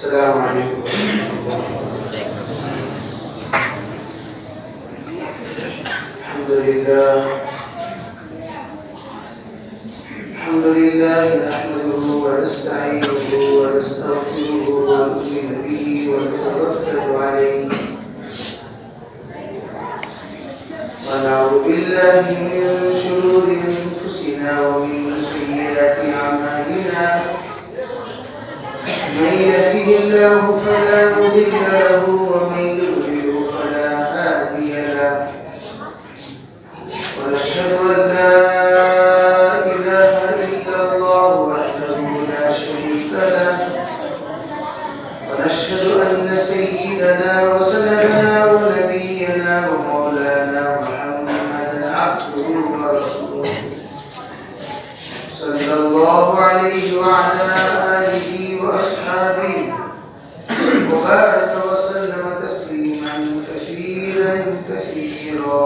السلام علیکم ورحمۃ اللہ۔ الحمد لله نحمده ونستعينه ونستغفره ونؤمن به ونتوكل عليه ونعوذ بالله من شرور أنفسنا ومن سيئات أعمالنا من يهده الله فلا مضل له ومن يضلل فلا هادي له ونشهد أن لا إله إلا الله وحده لا شريك له ونشهد أن سيدنا وسندنا ونبينا ومولانا محمدا عبده ورسوله صلى الله عليه وعلى آله وأصحابه وبارك وسلم تسليما كثيرا كثيرا.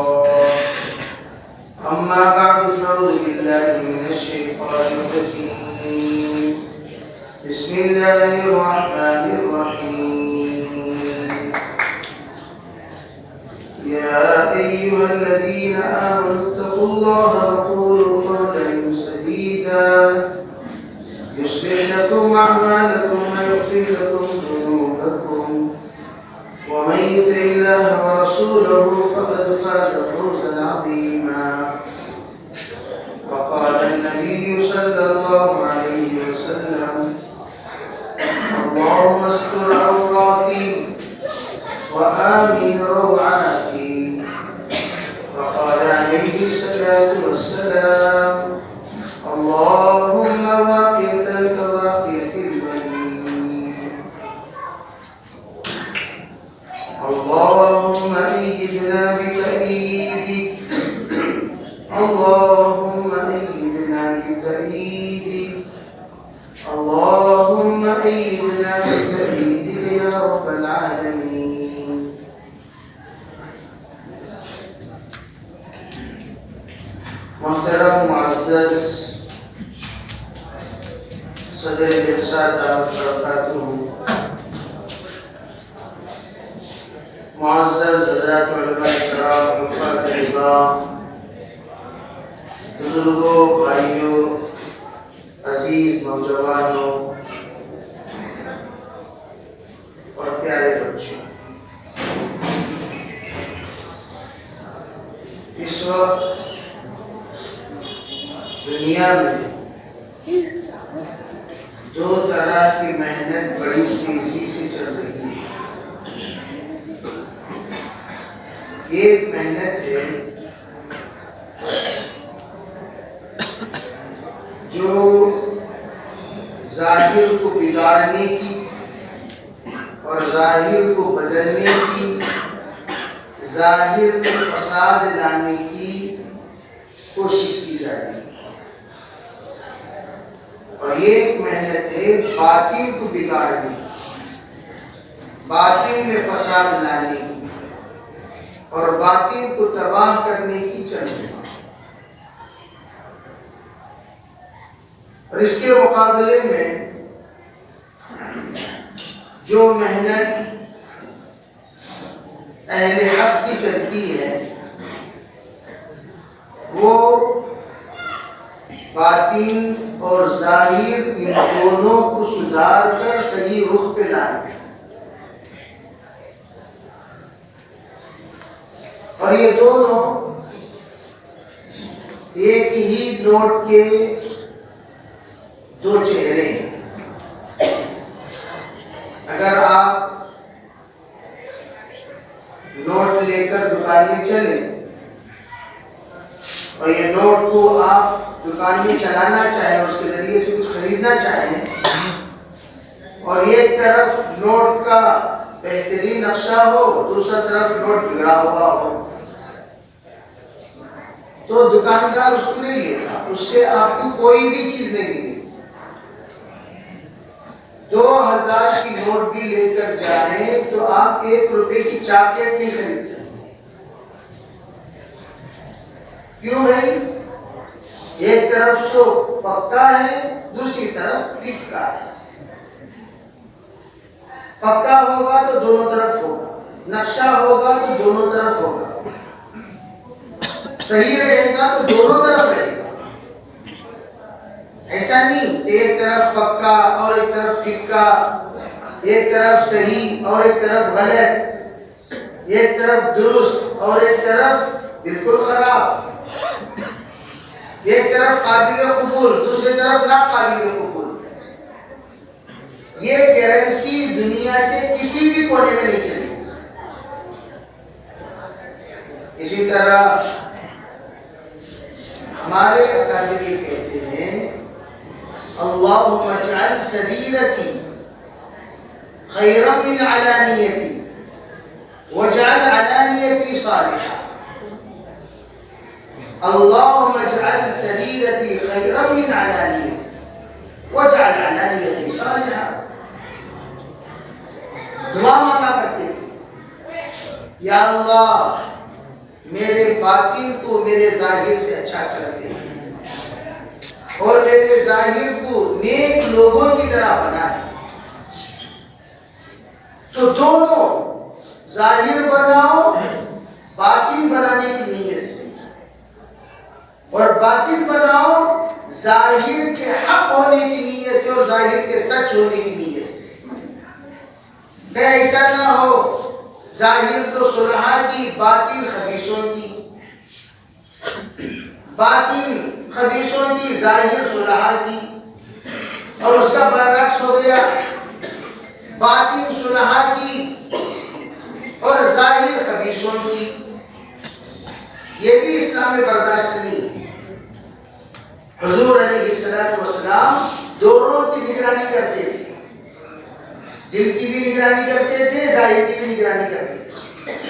أما بعد فأعوذ بالله من الشيطان الرجيم. بسم الله الرحمن الرحيم. يا أيها الذين آمنوا اتقوا الله وقولوا قولا سديدا يصلح لكم أعمالكم ويغفر لكم ذنوبكم ومن يطع الله ورسوله فقد فاز فوزا عظيما. وقال النبي صلى الله عليه وسلم اللهم استر عوراتي وآمن روعاتي. وقال عليه الصلاة والسلام اللهم واقية كواقية البنين. اللهم أيدنا بتأييدك اللهم أيدنا بتأييدك اللهم أيدنا بتأييدك يا رب العالمين. محترم معزز صدر جلسہ دعوت برکاتہ، معزز حضرات علماء کرام، حفاظ اللہ، بزرگوں، بھائیوں، عزیز نوجوانوں اور پیارے بچوں، اس وقت دنیا میں دو طرح کی محنت بڑی تیزی سے چل رہی ہے. ایک محنت ہے جو ظاہر کو بگاڑنے کی اور ظاہر کو بدلنے کی، ظاہر میں فساد لانے کی کوشش کی جاتی ہے، اور ایک محنت ہے باطن کو بگاڑنے کی، باطن میں فساد لانے کی اور باطن کو تباہ کرنے کی چلنے. اور اس کے مقابلے میں جو محنت اہل حق کی چلتی ہے وہ باطن اور ظاہر ان دونوں کو سدھار کر صحیح رخ پہ لانا ہے. اور یہ دونوں ایک ہی نوٹ کے دو چہرے ہیں. اگر آپ نوٹ لے کر دکان میں چلیں اور یہ نوٹ کو آپ دکان میں چلانا چاہیں، اس کے ذریعے سے کچھ خریدنا چاہیں، اور ایک طرف نوٹ کا بہترین نقشہ ہو، دوسرا طرف نوٹ بگڑا ہوا ہو، تو دکاندار اس کو نہیں لیتا، اس سے آپ کو کوئی بھی چیز نہیں ملے. 2000 کی نوٹ بھی لے کر جائیں تو آپ 1 روپے کی چاکلیٹ نہیں خرید سکتے. کیوں بھائی؟ ایک طرف سو پکا ہے، دوسری طرف پکا ہے. پکا ہوگا تو دونوں طرف ہوگا، نقشہ ہوگا تو دونوں طرف ہوگا، صحیح رہے گا تو دونوں طرف رہے گا۔ ایسا نہیں کہ ایک طرف پکا اور ایک طرف ٹھیکا، ایک طرف صحیح اور ایک طرف غلط، ایک طرف درست اور ایک طرف بالکل خراب، ایک طرف قابل قبول دوسری طرف ناقابل قبول۔ یہ کرنسی دنیا کے کسی بھی کونے میں نہیں چلے گی۔ اسی طرح ہمارے اکابر یہ کہتے ہیں اللہم اجعل سریرتی خیرا من علانیتی واجعل علانیتی صالحا، اللہم اجعل سریرتی خیرا من علانیتی واجعل علانیتی صالحا۔ دعا مانگا کرتے تھے یا اللہ میرے باطن کو میرے ظاہر سے اچھا کر دے اور میرے ظاہر کو نیک لوگوں کی طرح بنا دے۔ تو دونوں ظاہر بناؤ باطن بنانے کی نیت سے، اور باطن بناؤ ظاہر کے حق ہونے کی نیت سے اور ظاہر کے سچ ہونے کی نیت سے۔ کہ ایسا نہ ہو ظاہر تو صلحاء کی باطن خبیثوں کی، باطن خبیثوں کی ظاہر صلحاء کی، اور اس کا برعکس ہو گیا باطن صلحاء کی اور ظاہر خبیثوں کی۔ یہ بھی اسلام میں برداشت نہیں۔ حضور علیہ السلام دونوں کی نگرانی کرتے تھے، دل کی بھی نگرانی کرتے تھے، ظاہر کی بھی نگرانی کرتے تھے،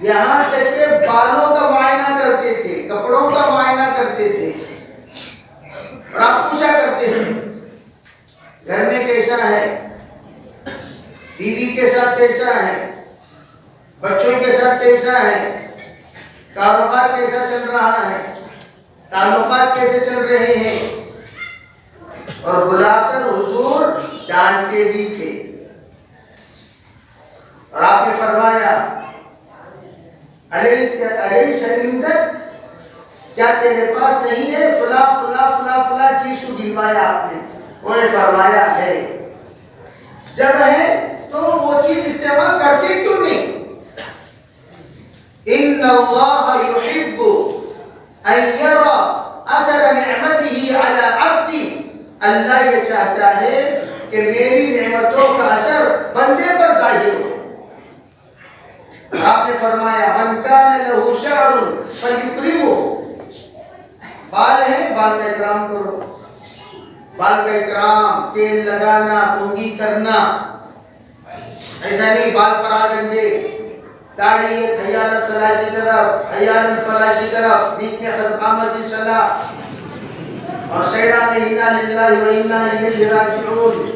یہاں تک کہ بالوں کا معائنہ کرتے تھے، کپڑوں کا معائنہ کرتے تھے، اور آپ پوچھا کرتے تھے گھر میں کیسا ہے، بیوی کے ساتھ کیسا ہے، بچوں کے ساتھ کیسا ہے، کاروبار کیسا چل رہا ہے، تعلقات کیسے چل رہے ہیں، اور بلا کر حضور ڈانٹتے بھی تھے۔ اور آپ نے فرمایا الیس عندک، کیا تیرے پاس نہیں ہے فلاں فلاں فلاں فلاں چیز کو گنوایا آپ نے؟ انہوں نے فرمایا ہے۔ جب ہے تو وہ چیز استعمال کرتے کیوں نہیں؟ ان اللہ یحب ان یرى اثر نعمته علی عبدی، اللہ یہ چاہتا ہے کہ میری نعمتوں کا اثر بندے پر ظاہر ہو۔ آپ نے فرمایا من کان لہ شعر فلیکرمہ، بال ہے بال کا اکرام کرو، بال کا اکرام، تیل لگانا، کنگھی کرنا، ایسا نہیں بال پر گندے، داڑھی ایک حیال الصلاح کی طرف حیال الفلاح کی طرف، بیچ میں قد قامت الصلاح، اور سیڑا میں انا للہ و انا الیہ راجعون،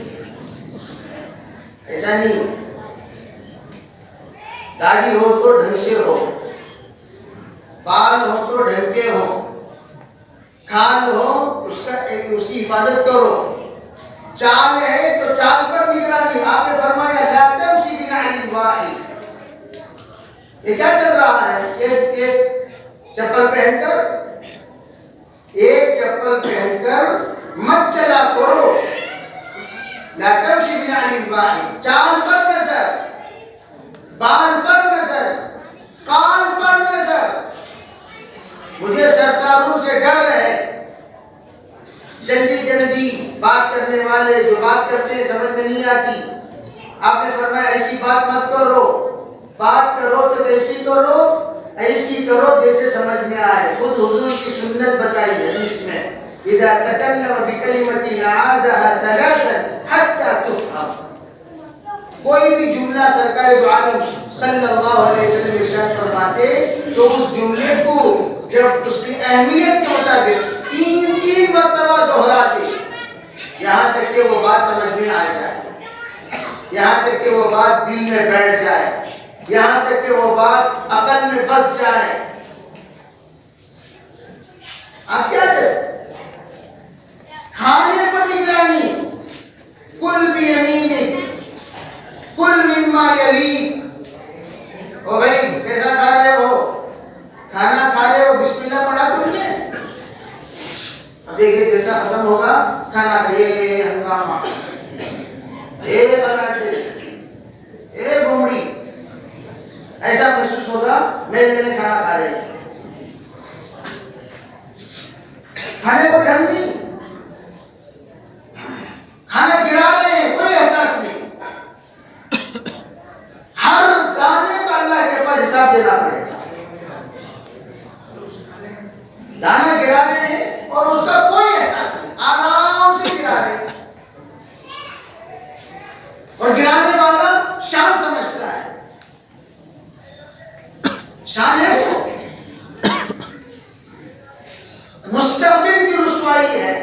ایسا نہیں۔ داڑھی ہو تو ڈھنگ سے ہو، بال ہو تو ڈھنگ کے ہو، کھال ہو اس کی حفاظت کرو، چال ہے تو چال پر نگرانی۔ آپ نے فرمایا لا تمشی بنعل واحد، یہ کیا چل رہا ہے؟ ایک چپل پہن کر مت چلا کرو، لا تمشی بنعل واحد، چال پر نظر، بال پر نظر، قال پر نظر۔ مجھے سرساروں سے ڈر ہے، جلدی جلدی بات کرنے والے جو بات کرتے ہیں سمجھ میں نہیں آتی۔ آپ نے فرمایا ایسی بات مت کرو، بات کرو تو ایسی کرو، ایسی کرو جیسے سمجھ میں آئے۔ خود حضور کی سنت بتائی حدیث میں، اذا تکلم بکلمۃ اعادها ثلاثا حتى تفهم، کوئی بھی جملہ سرکار دو عالم صلی اللہ علیہ وسلم ارشاد فرماتے تو اس جملے کو جب اس کی اہمیت کے مطابق تین مرتبہ دہراتے، یہاں تک کہ وہ بات سمجھ میں آ جائے، یہاں تک کہ وہ بات دل میں بیٹھ جائے، یہاں تک کہ وہ بات عقل میں بس جائے۔ آپ کیا کریں؟ کھانے پر نگرانی، کل بیمینک، ما یلیک. او بھائی کیسا کھا رہے ہو؟ کھانا کھا رہے ہو بسم اللہ پڑھا تم نے؟ اب دیکھیے جیسا ختم ہوگا کھانا کھائیے ہنگامہ بلاٹے گھومڑی ایسا محسوس ہوگا میلے میں کھانا کھا رہے ہیں. کھانے کو ڈھنگ نہیں, کھانا گرا رہے ہیں, کوئی احساس نہیں. ہر دانے کا اللہ کے پاس حساب دینا پڑے گا. دانا گرا رہے ہیں اور اس کا کوئی احساس نہیں, آرام سے گرا رہے ہیں. اور گرانے والا شان سمجھتا ہے, شان ہے وہ. مستقبل کی رسوائی ہے,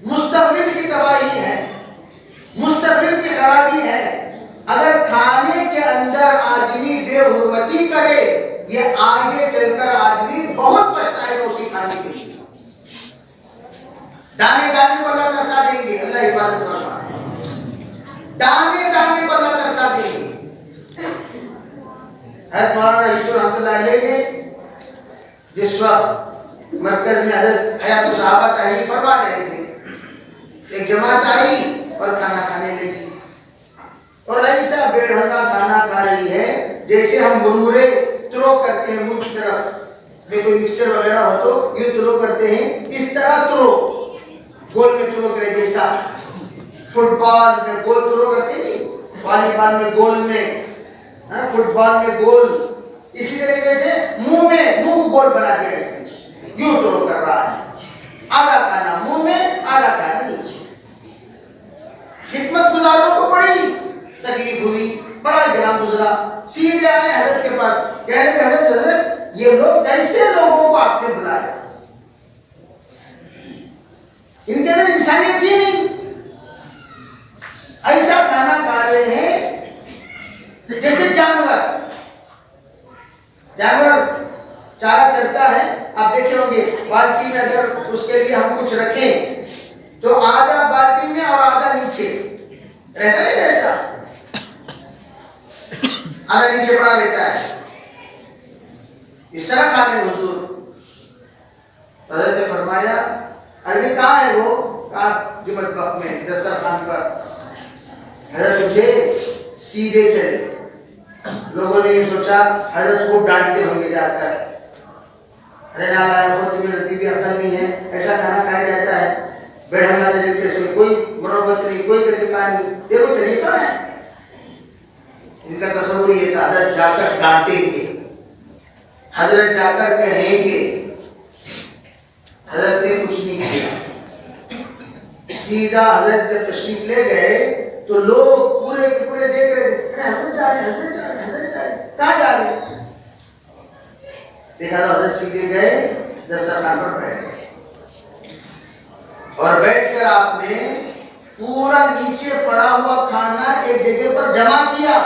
مستقبل کی تباہی ہے, مستقبل کی خرابی ہے. اگر کھانے کے اندر آدمی بے حرمتی کرے, یہ آگے چل کر آدمی بہت پچھتائے گا اسی کھانے کے لیے. دانے دانے کو اللہ ترسا دیں گے, اللہ حفاظت فرمائے. دانے دانے کو اللہ ترسا دیں گے. حضرت مولانا یوسف رحمۃ اللہ علیہ نے جس وقت مرکز میں حضرت حیات الصحابہ تحریر فرما رہے تھے, ایک جماعت آئی اور کھانا کھانے لگی, اور ایسا بے ڈھنگا کھانا کھا رہی ہے جیسے ہم مرمرے ترو کرتے ہیں منہ کی طرف. کوئی مکسچر وغیرہ ہو تو یہ ترو کرتے ہیں, اس طرح ترو, گول میں ترو کرے. جیسا فٹ بال میں گول ترو کرتے نہیں, والی بال میں گول میں, فٹ بال میں گول, اسی طریقے سے منہ کو گول بنا دیا اس نے, یوں ترو کر رہا ہے. آدھا کھانا منہ میں, آدھا کھانا نیچے. خدمت گزاروں کو بڑی تکلیف ہوئی, بڑا گرام گزرا. سیدھے آئے حضرت کے پاس, کہنے لگے حضرت یہ لوگ کیسے لوگوں کو آپ نے بلایا, ان کے اندر انسانیت ہی نہیں. ایسا کھانا کھا رہے ہیں جیسے جانور چارہ چرتا ہے. آپ دیکھے ہوں گے بالٹی میں اگر اس کے لیے ہم کچھ رکھیں تو آدھا بالٹی میں اور آدھا نیچے رہتا, نہیں رہتا, آدھا نیچے پڑا رہتا ہے. اس طرح کھانے حضور. حضرت نے فرمایا ارے کہاں ہے وہ؟ کہا جو مطبخ میں دسترخوان پر. حضرت اٹھے سیدھے چلے. لوگوں نے یہ سوچا حضرت خوب ڈانٹتے ہوں گے جا کر, ارے نالایا خود تمہیں رتی بھی عقل نہیں ہے, ایسا کھانا کھایا جاتا ہے بے ڈھنگا طریقے سے, کوئی مروت نہیں, کوئی طریقہ نہیں. دیکھو طریقہ ہے. ان کا تصور یہ تھا حضرت جا کر ڈانٹیں گے, حضرت جا کر کہیں گے. حضرت نے کچھ نہیں کیا. سیدھا حضرت جب تشریف لے گئے تو لوگ پورے کے پورے دیکھ رہے تھے, حضرت جا رہے, حضرت جا رہے, حضرت جا رہے, کہاں جا رہے؟ دیکھا تو حضرت سیدھے گئے دسترخوان پر بیٹھ گئے, اور بیٹھ کر آپ نے پورا نیچے پڑا ہوا کھانا ایک جگہ پر جمع کیا,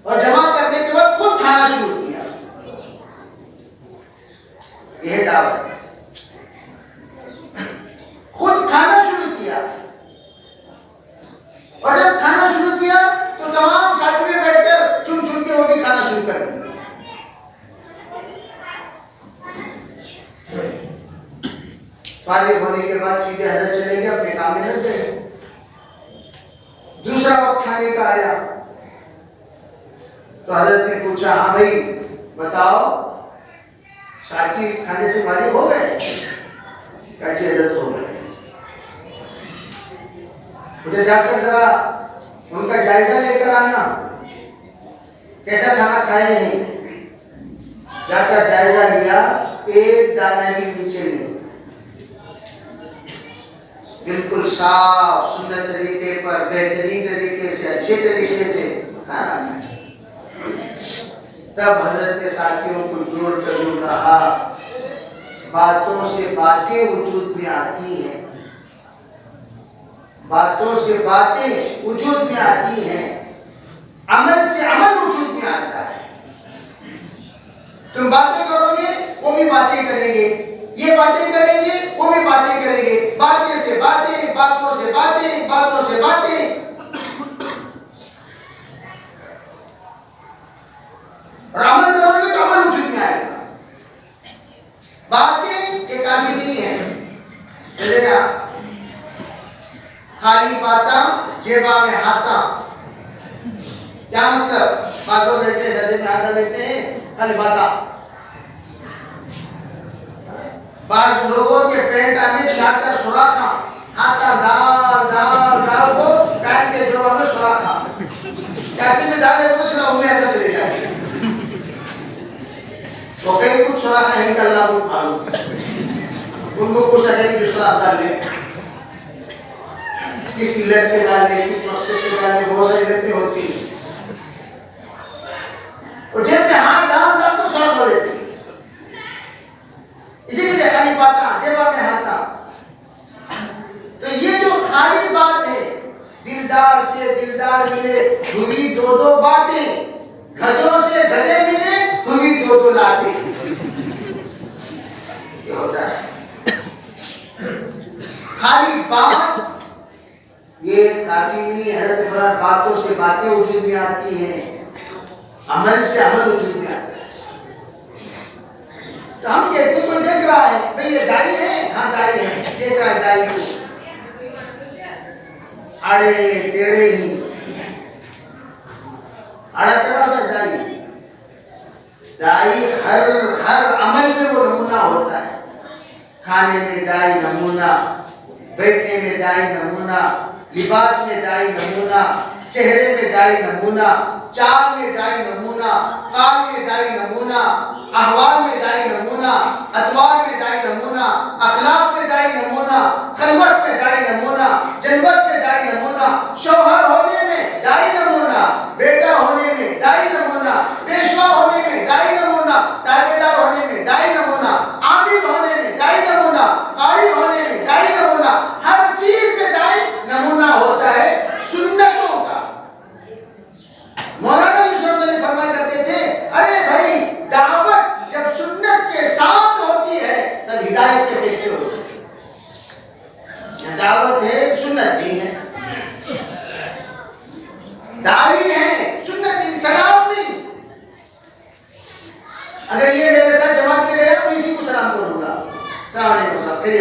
اور جمع کرنے کے بعد خود کھانا شروع کیا. یہ دعوت, خود کھانا شروع کیا. اور جب کھانا شروع کیا تو تمام ساتھی میں بیٹھ کر چن چن کے وہ بھی کھانا شروع کر دیا. فارغ ہونے کے بعد سیدھے حضرت چلے گئے, اپنے کام میں لگ گئے. دوسرا وقت کھانے کا آیا تو حضرت نے پوچھا ہاں بھائی بتاؤ ساتھی کھانے سے فارغ ہو گئے؟ کہا جی حضرت ہو گئے. مجھے جا کر ذرا ان کا جائزہ لے کر آنا, کیسا کھانا کھائے ہیں. جا کر جائزہ لیا, ایک دانہ بھی نیچے نہیں, بالکل صاف سنت طریقے پر بہترین طریقے سے اچھے طریقے سے کھانا کھائے. تب حضرت کے ساتھیوں کو جوڑ کر یوں کہا باتوں سے باتیں وجود میں آتی ہیں, باتوں سے باتیں وجود میں آتی ہیں, عمل سے عمل وجود میں آتا ہے. تم باتیں کرو گے وہ بھی باتیں کریں گے, یہ باتیں کریں گے وہ بھی باتیں کریں گے, باتیں سے باتیں, باتوں سے باتیں, باتوں سے باتیں. خالی باتا جیبا میں ہاتھا. کیا مطلب؟ باتوں لیتے ہیں سجد میں ہاتھا لیتے ہیں خالی باتا. بعض لوگوں کے پینٹا میں 4 سوراخا ہاتھا دال کو پینٹ کے جیبا میں سوراخا. کہتی میں جانے کو سنا انہیں اندر چلے جاتے ہیں. تو کہیں کچھ سوراخا ہی کر اللہ کو معلوم. ان کو پوچھا کہ جو سوراخ ڈال لے کس علت سے ڈالنے کس مقصد سے ڈالنے بہت ساری علتیں ہوتی ہیں. اور جب میں ہاتھ ڈال تو سوراخ ہو دیتی. اسی کے لیے خالی باتا جب آپ میں ہاتھا. تو یہ جو خالی بات ہے دلدار سے دلدار ملے ہوئی 2 باتیں. گدھوں سے گدھے ملے ہوئی 2 لاتیں. یہ ہوتا ہے خالی بات. یہ کافی نہیں. حضرت فرمایا باتوں سے باتیں وجود میں آتی ہیں, عمل سے عمل وجود میں آتا ہے. تو ہم کہتے ہیں کوئی دیکھ رہا ہے بھئی یہ دائی ہے. ہاں دائی ہے. دیکھ رہا ہے دائی کو آڑے ٹیڑے ہی. آڑا ٹیڑا ہوتا ہے دائی. دائی ہر عمل میں وہ نمونہ ہوتا ہے. کھانے میں دائی نمونہ, بیٹھنے میں دائی نمونہ, لباس میں دائی نمونہ, چہرے میں دائی نمونہ, چال میں دائی نمونہ, قال میں دائی نمونہ, احوال میں دائی نمونہ, اطوار میں دائی نمونہ, اخلاق میں دائی نمونہ, خلوت میں دائی نمونہ, جلوت میں دائی نمونہ, شوہر ہونے میں دائی نمونہ, بیٹا ہونے میں دائی نمونہ, پیشوا ہونے میں دائی نمونہ, تابعدار ہونے میں دائی نمونہ, عابد ہونے میں دائی نمونہ, قاری ہونے میں دائی نمونہ. ہر چیز میں دائی نمونہ ہوتا ہے سنتوں کا. مولانا یوسف علی فرمایا کرتے تھے ارے بھائی دعوت جب سنت کے ساتھ ہوتی ہے تب ہدایت کے فیصلے ہوتے ہیں. دعوت ہے سنت نہیں ہے. دائی ہے سنت نہیں, سلام نہیں. اگر یہ میرے ساتھ جماعت میں گیا تو اسی کو سلام کروں گا, السلام علیکم صاحب, پھر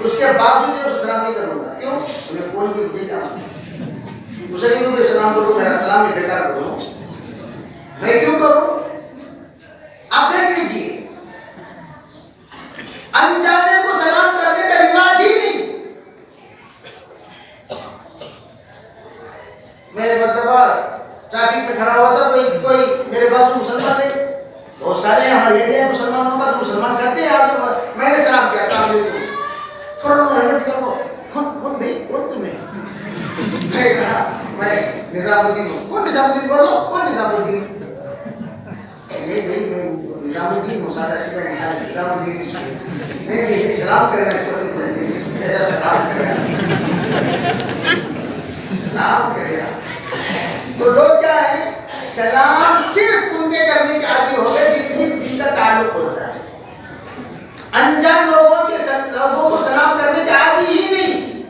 اس کے باوجود اسے سلام نہیں کروں گا. کیوں؟ انہیں فون کی مجھے کیا اسے نہیں کیوں کہ سلام کروں, میرا سلام ہی بیکار کروں. میں کیوں کروں؟ آپ دیکھ لیجیے انجانے کو سلام کرنے کا رواج ہی نہیں. میرے مرتبہ ٹریفک میں کھڑا ہوا تھا, کوئی میرے بازو مسلمان ہے, بہت سارے ہمارے ایریا مسلمانوں کا تو مسلمان کرتے ہیں. آج میں نے سلام کیا السلام علیکم. فوراً ہیلمٹ نکال دو. کون بھائی کون تمہیں؟ میں کہا میں نظام الدین ہوں. کون نظام الدین؟ بولو کون نظام الدین؟ نہیں بھائی میں نظام الدین ہوں, سادہ سیدھا انسان. نظام الدین نہیں سلام کرنا اس کو صرف ایسا سلام کرنا, سلام کرنا. تو لوگ کیا ہے سلام صرف ان کے کرنے کے عادی ہو گئے جن کا تعلق ہوتا ہے. انجان لوگوں کو سلام کرنے کے عادی ہی نہیں.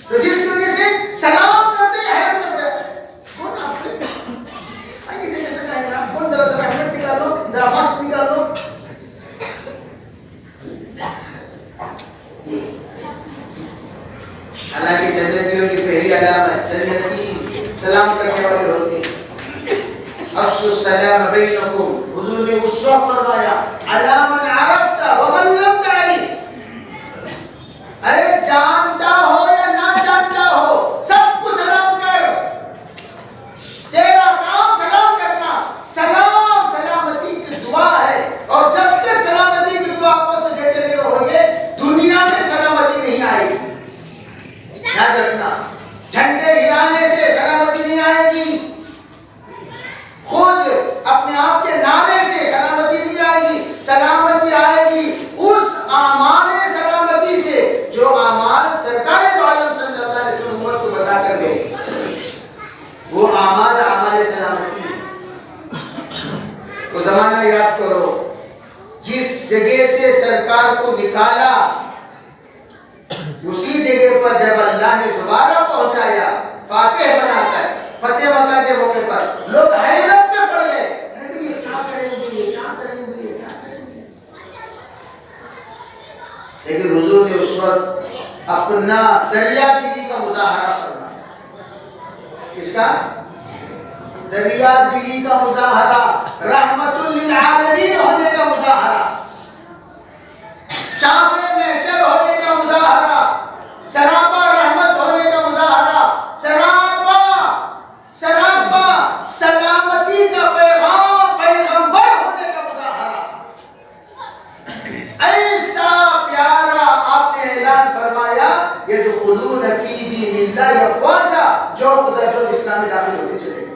تو جس کی وجہ سے سلام کرتے ہیں حیرت میں پڑے کون آپ کے آئیے دیکھے سکا ہے نا, کون ذرا حیرت نکال لو, ذرا ماسک نکال لو. حالانکہ جنتیوں کی پہلی علامت جنتی سلام کرنے والے ہوتے ہیں. افشوا السلام بینکم, حضور نے اس وقت فرمایا علی من عرفت ومن لم تعرف. ارے جانتا ہو یا نہ جانتا ہو سب کو سلام کر. تیرا کام سلام کرنا. سلام سلامتی کی دعا ہے, اور جب تک سلامتی کی دعا آپس میں دیتے نہیں رہو گے دنیا میں سلامتی نہیں آئے گی. یاد رکھنا, جھنڈے ہلانے سے سلامتی نہیں آئے گی. خود اپنے آپ کے نعرے سے سلامتی نہیں آئے گی. سلامتی آئے گی اس اعمال سلامتی سے جو اعمال سرکار دو عالم صلی اللہ علیہ وسلم امت کو بتا کر گئے. وہ اعمال سلامتی. وہ زمانہ یاد کرو جس جگہ سے سرکار کو نکالا اسی جگہ پر جب اللہ نے دوبارہ پہنچایا فاتح بنا کر, فتح مکہ کے موقع پر لوگ حیرت میں پڑ گئے. ارے یہ کیا کریں گے, یہ کیا کریں گے, یہ کیا کریں گے. لیکن حضور نے اس وقت اپنا دریا دلی کا مظاہرہ فرمایا. کس کا؟ دریا دلی کا مظاہرہ، رحمت للعالمین ہونے کا مظاہرہ، شافع محشر ہونے کا مظاہرہ، سراپا رحمت ہونے کا مظاہرہ، سراپا سلامتی کا پیغام، پیغمبر ہونے کا مظاہرہ. ایسا پیارا آپ نے اعلان فرمایا یدخلون فی دین اللہ افواجا، جو قدر جو اسلام میں داخل ہوتے چلے گئے.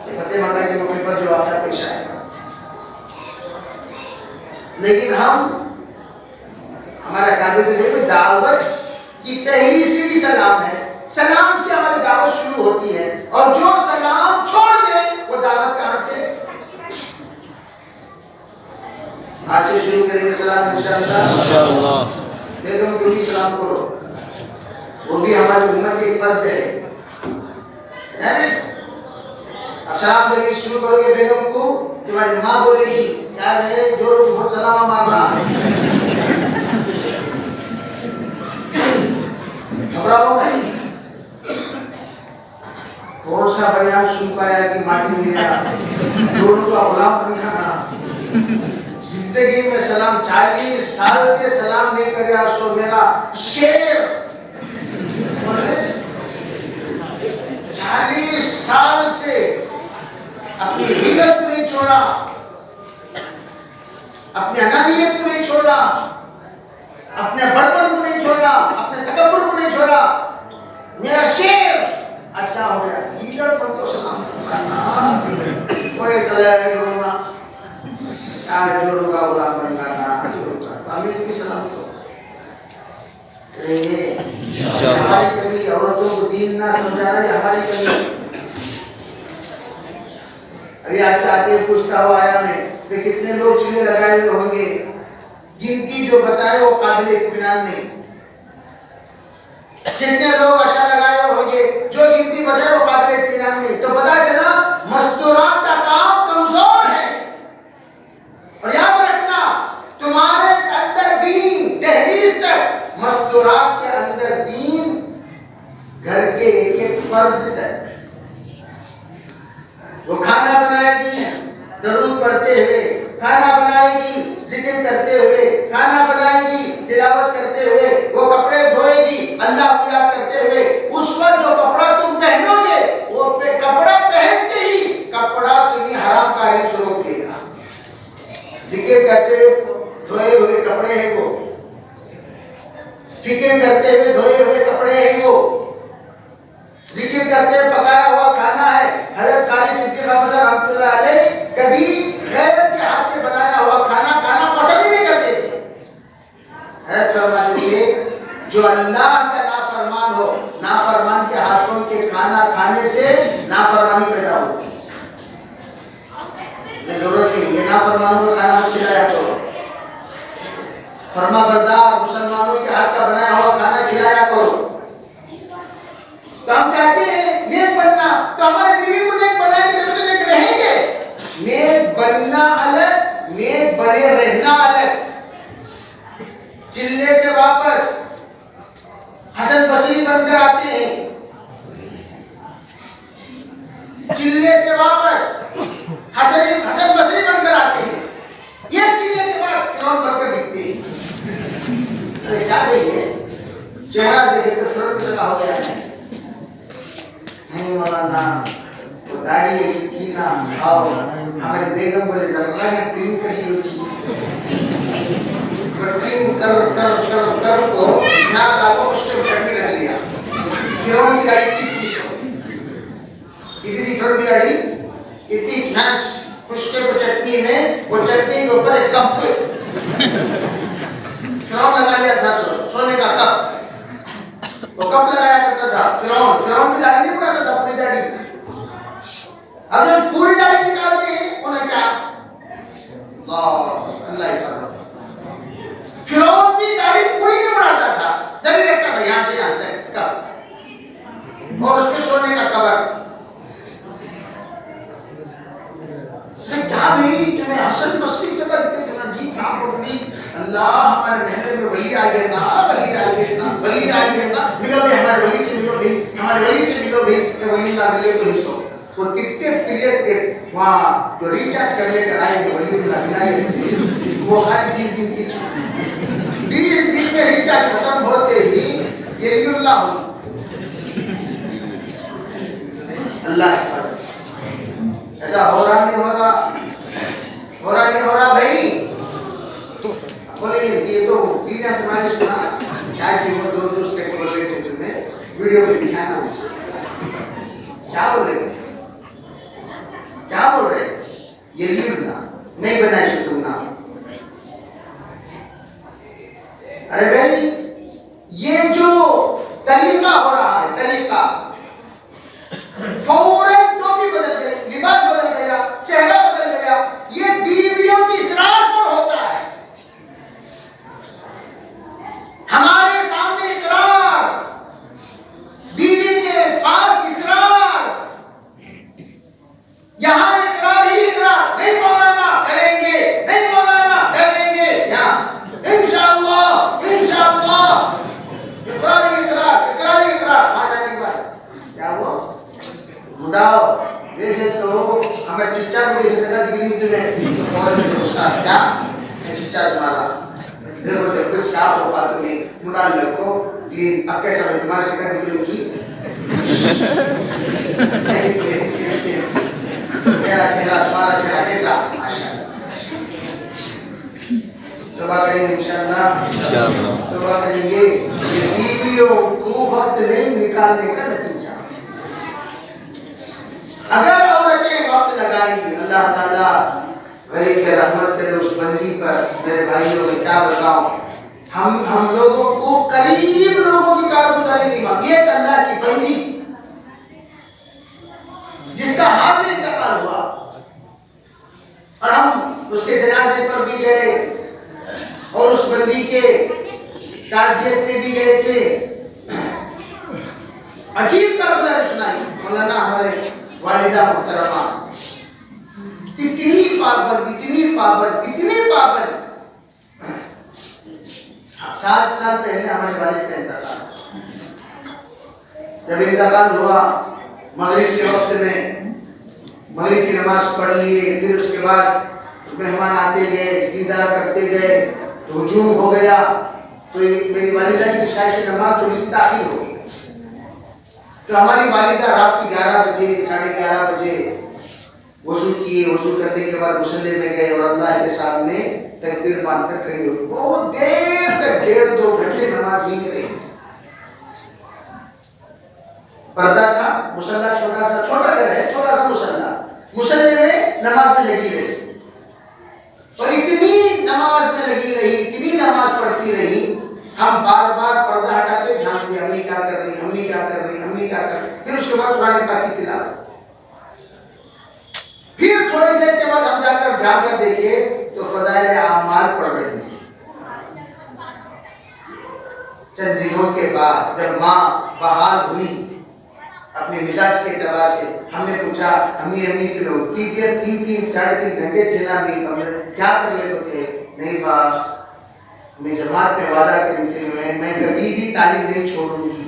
یہ فتح مکہ کے موقع پر جو واقعہ پیش آئے گا. لیکن ہمارا کام تو جو ہے دعوت کی پہلی سیڑھی سلام ہے. سلام سے ہماری دعوت شروع ہوتی ہے، اور جو سلام چھوڑ دے وہ دعوت کہاں سے؟ آج سے شروع کریں گے سلام انشاءاللہ. بیگم کو بھی سلام کرو، وہ بھی ہماری امت کے فرد ہے. اب سلام کریں شروع کرو گے بیگم کو، تمہاری ماں بولے گی یار ہے جو بہت سلام مار رہا ہے، گھبراؤ گے. کون سا بیان سن کا آیا کہ ماٹی مل گیا، دونوں کا غلام نہیں کھانا. زندگی میں سلام 40 سال سے سلام نہیں کرے سو میرا شیر. 40 سال سے اپنی غیرت کو نہیں چھوڑا، اپنی انانیت کو نہیں چھوڑا، اپنے بڑپن کو نہیں چھوڑا، اپنے تکبر کو نہیں چھوڑا. میرا شیر آج کیا ہو گیا؟ لیڈر پر کو سلام کرنا، کوئی کلے رونا، جو روکا غلام بن گانا، جو روکا تعمیر کو بھی سلام کرو. ہماری کمی عورتوں کو دین نہ سمجھانا، یہ ہماری کمی. ابھی آتے پوچھتا ہوا آیا میں کہ کتنے لوگ چلے لگائے ہوئے ہوں گے، گنتی جو بتائے وہ قابل اطمینان نہیں. کتنے لوگ اشا لگائے ہوئے ہوں گے، جو گنتی بتائے وہ قابل اطمینان نہیں. تو پتا چلا مستورات کا کام کمزور ہے. اور یاد رکھنا تمہارے اندر دین دہلیز تک، مستورات کے اندر دین گھر کے ایک ایک فرد تک. وہ کھانا بنائے گی درود پڑھتے ہوئے، کھانا بنائے گی ذکر کرتے ہوئے، کھانا بنائے گی تلاوت کرتے ہوئے، وہ کپڑے دھوئے گی اللہ کو یاد کرتے ہوئے. اس وقت جو کپڑا تم پہنو گے وہ کپڑا پہنتے ہی کپڑا تمہیں حرام کاری سے روک دے گا. ذکر کرتے ہوئے دھوئے ہوئے کپڑے ہیں وہ، فکر کرتے ہوئے دھوئے ہوئے کپڑے ہیں وہ، ذکر کرتے ہوئے پکایا ہوا کھانا ہے. حضرت قاری صدیق احمد رحمۃ اللہ علیہ کبھی غیر کے ہاتھ سے بنایا ہوا کھانا پسند ہی نہیں کرتے تھے. حضرت فرماتے تھے جو اللہ کا نافرمان ہو، نافرمان کے ہاتھوں کے کھانا کھانے سے نافرمانی پیدا ہوتی ہے. ضرورت نہیں یہ نافرمانوں کو کھانا مت کھلایا کرو، فرما بردار مسلمانوں کے ہاتھ کا بنایا ہوا کھانا کھلایا کرو. تو ہم چاہتے ہیں نیک بننا، تو ہمارے بیوی کو نیک بنائیں گے تو نیک رہیں گے. نیک بننا الگ، نیک بنے رہنا الگ. چلے سے واپس حسن بصری بن کر آتے ہیں، چلے سے واپس حسن بصری بن کر آتے ہیں. یہ چلے کے بعد فرعون بن کر دکھتے ہیں. ارے کیا کہیے، چہرہ دیکھے تو فرعون کی شکل ہو گیا ہے. نہیں مولانا وہ داڑھی ایسی تھی نا، آؤ ہمارے بیگم بولے ذرا ہے ٹریم کر لی تھی، وہ ٹریم کر کو یہاں ڈالو، اس کے چٹنی رکھ لیا. فرعون کی داڑھی 30 ہو کتنی تھی؟ فرعون کی داڑھی اتنی جھانچ، خشکے کو چٹنی میں، وہ چٹنی کے اوپر ایک کپ فرعون لگا لیا تھا، سونے کا کپ. وہ کب لگایا کرتا تھا فرعون کی داڑھی نہیں اڑاتا تھا پوری داڑھی. اب جب پوری داڑھی نکالتے ہیں انہیں کیا اللہ حفاظت. فرعون بھی داڑھی پوری نہیں اڑاتا تھا، جب رکھتا تھا یہاں سے یہاں تک کب، اور اس میں سونے کا کور. کیا بھائی تمہیں حسن بصری کی شکل دیکھتے تھے نا جی، کیا بکری اللہ ہمارے محلے میں ولی آ بھیجنا، ولی رائے بھیجنا، ولی رائے بھیجنا، ملو بھی ہمارے ولی سے ملو بھی، ہمارے ولی سے ملو بھی، کہ ولی اللہ ملے تو ہی سو. وہ کتنے پیریڈ کے وہاں جو ریچارج کر لے کر آئے کہ ولی اللہ ملائے، وہ خالی 20 دن کی چھوٹ. 20 دن میں ریچارج ختم ہوتے ہی یہ ولی اللہ ہو. اللہ حفاظت. ایسا ہو رہا نہیں ہو رہا؟ ہو رہا نہیں ہو رہا بھائی؟ بولے یہ تو بیویاں تمہارے سنا کیا کہ وہ دور دور سے بول رہے تھے تمہیں ویڈیو میں دکھانا مجھے. کیا بول رہے تھے؟ کیا بول رہے تھے؟ یہ لیمنا نہیں بنائے سو تم نام. ارے بھائی یہ جو طریقہ ہو رہا ہے، طریقہ فوراً ٹوپی بدل گئی، لباس بدل گیا، چہرہ بدل گیا. یہ بیویوں کی اصرار پر ہوتا ہے. ہمارے سامنے اقرار، بیوی کے پاس اصرار، یہاں اقرار ہی اقرار. نہیں مولانا کریں گے، نہیں مولانا کریں گے، یہاں انشاءاللہ انشاءاللہ اقرار ہی اقرار، اقرار ہی اقرار. وہاں جانے کے بعد کیا ہوا؟ مداؤ دیکھے تو ہمیں چچا کو دیکھے سکا دکھ تمہیں تو فوراً سے غصہ کیا میں چچا تمہارا دیکھو جب کچھ کہا ہوگا تمہیں مڈال لڑکو لیکن اب کیسا میں تمہارے سکا دکھ لوں کی میرا چہرہ تمہارا چہرہ کیسا ماشاءاللہ. توبہ کریں گے انشاءاللہ، توبہ کریں گے. یہ بیویوں کو وقت نہیں نکالنے کا نتیجہ. اگر عورتیں وقت لگائیں گی اللہ تعالیٰ غریب کے رحمت کرے اس بندی پر. میرے بھائیوں میں کیا بتاؤں، ہم لوگوں کو قریب لوگوں کی کارگزاری نہیں مانگی. ایک اللہ کی بندی جس کا ہاتھ میں انتقال ہوا اور ہم اس کے جنازے پر بھی گئے اور اس بندی کے تعزیت میں بھی گئے تھے. عجیب کارگزاری سنائی. مولانا ہمارے والدہ محترمہ اتنی پابند، اتنی پابند، اتنی پابند. 7 سال پہلے ہمارے والد کا انتقال. جب انتقال ہوا مغرب کے وقت میں مغرب کی نماز پڑھ لیے، پھر اس کے بعد مہمان آتے گئے، دیدار کرتے گئے، تو ہجوم ہو گیا. تو میری والدہ کی عشاء کی نماز تھوڑی سی تاخیر ہو گئی. تو ہماری والدہ رات کی 11 بجے 11:30 بجے وضو کیے. وضو کرنے کے بعد مصلی میں گئے اور اللہ کے سامنے تکبیر باندھ کر کھڑی ہوئی. بہت دیر تک 1.5-2 گھنٹے نماز ہی میں رہی. پردہ تھا، مصلی چھوٹا گھر ہے، چھوٹا سا مصلی میں نماز میں لگی رہی. اور اتنی نماز میں لگی رہی، اتنی نماز پڑھتی رہی. ہم بار بار پردہ ہٹاتے جھانکتے امی کیا کر رہی، امی کیا کر رہی، امی کیا کر رہی. پھر اس کے بعد قرآن پاک کی تلاوت. پھر تھوڑی دیر کے بعد ہم جا کر دیکھے تو فضائل اعمال پڑھ رہی تھی. چند دنوں کے بعد جب ماں بحال ہوئی اپنے مزاج کے اعتبار سے، ہم نے پوچھا امی کہ لوگ 3 ساڑھے 3 گھنٹے تھے نا ابھی کیا کر لے تو تھے؟ نہیں باپ، میں جماعت میں وعدہ کری تھی میں کبھی بھی تعلیم نہیں چھوڑوں گی،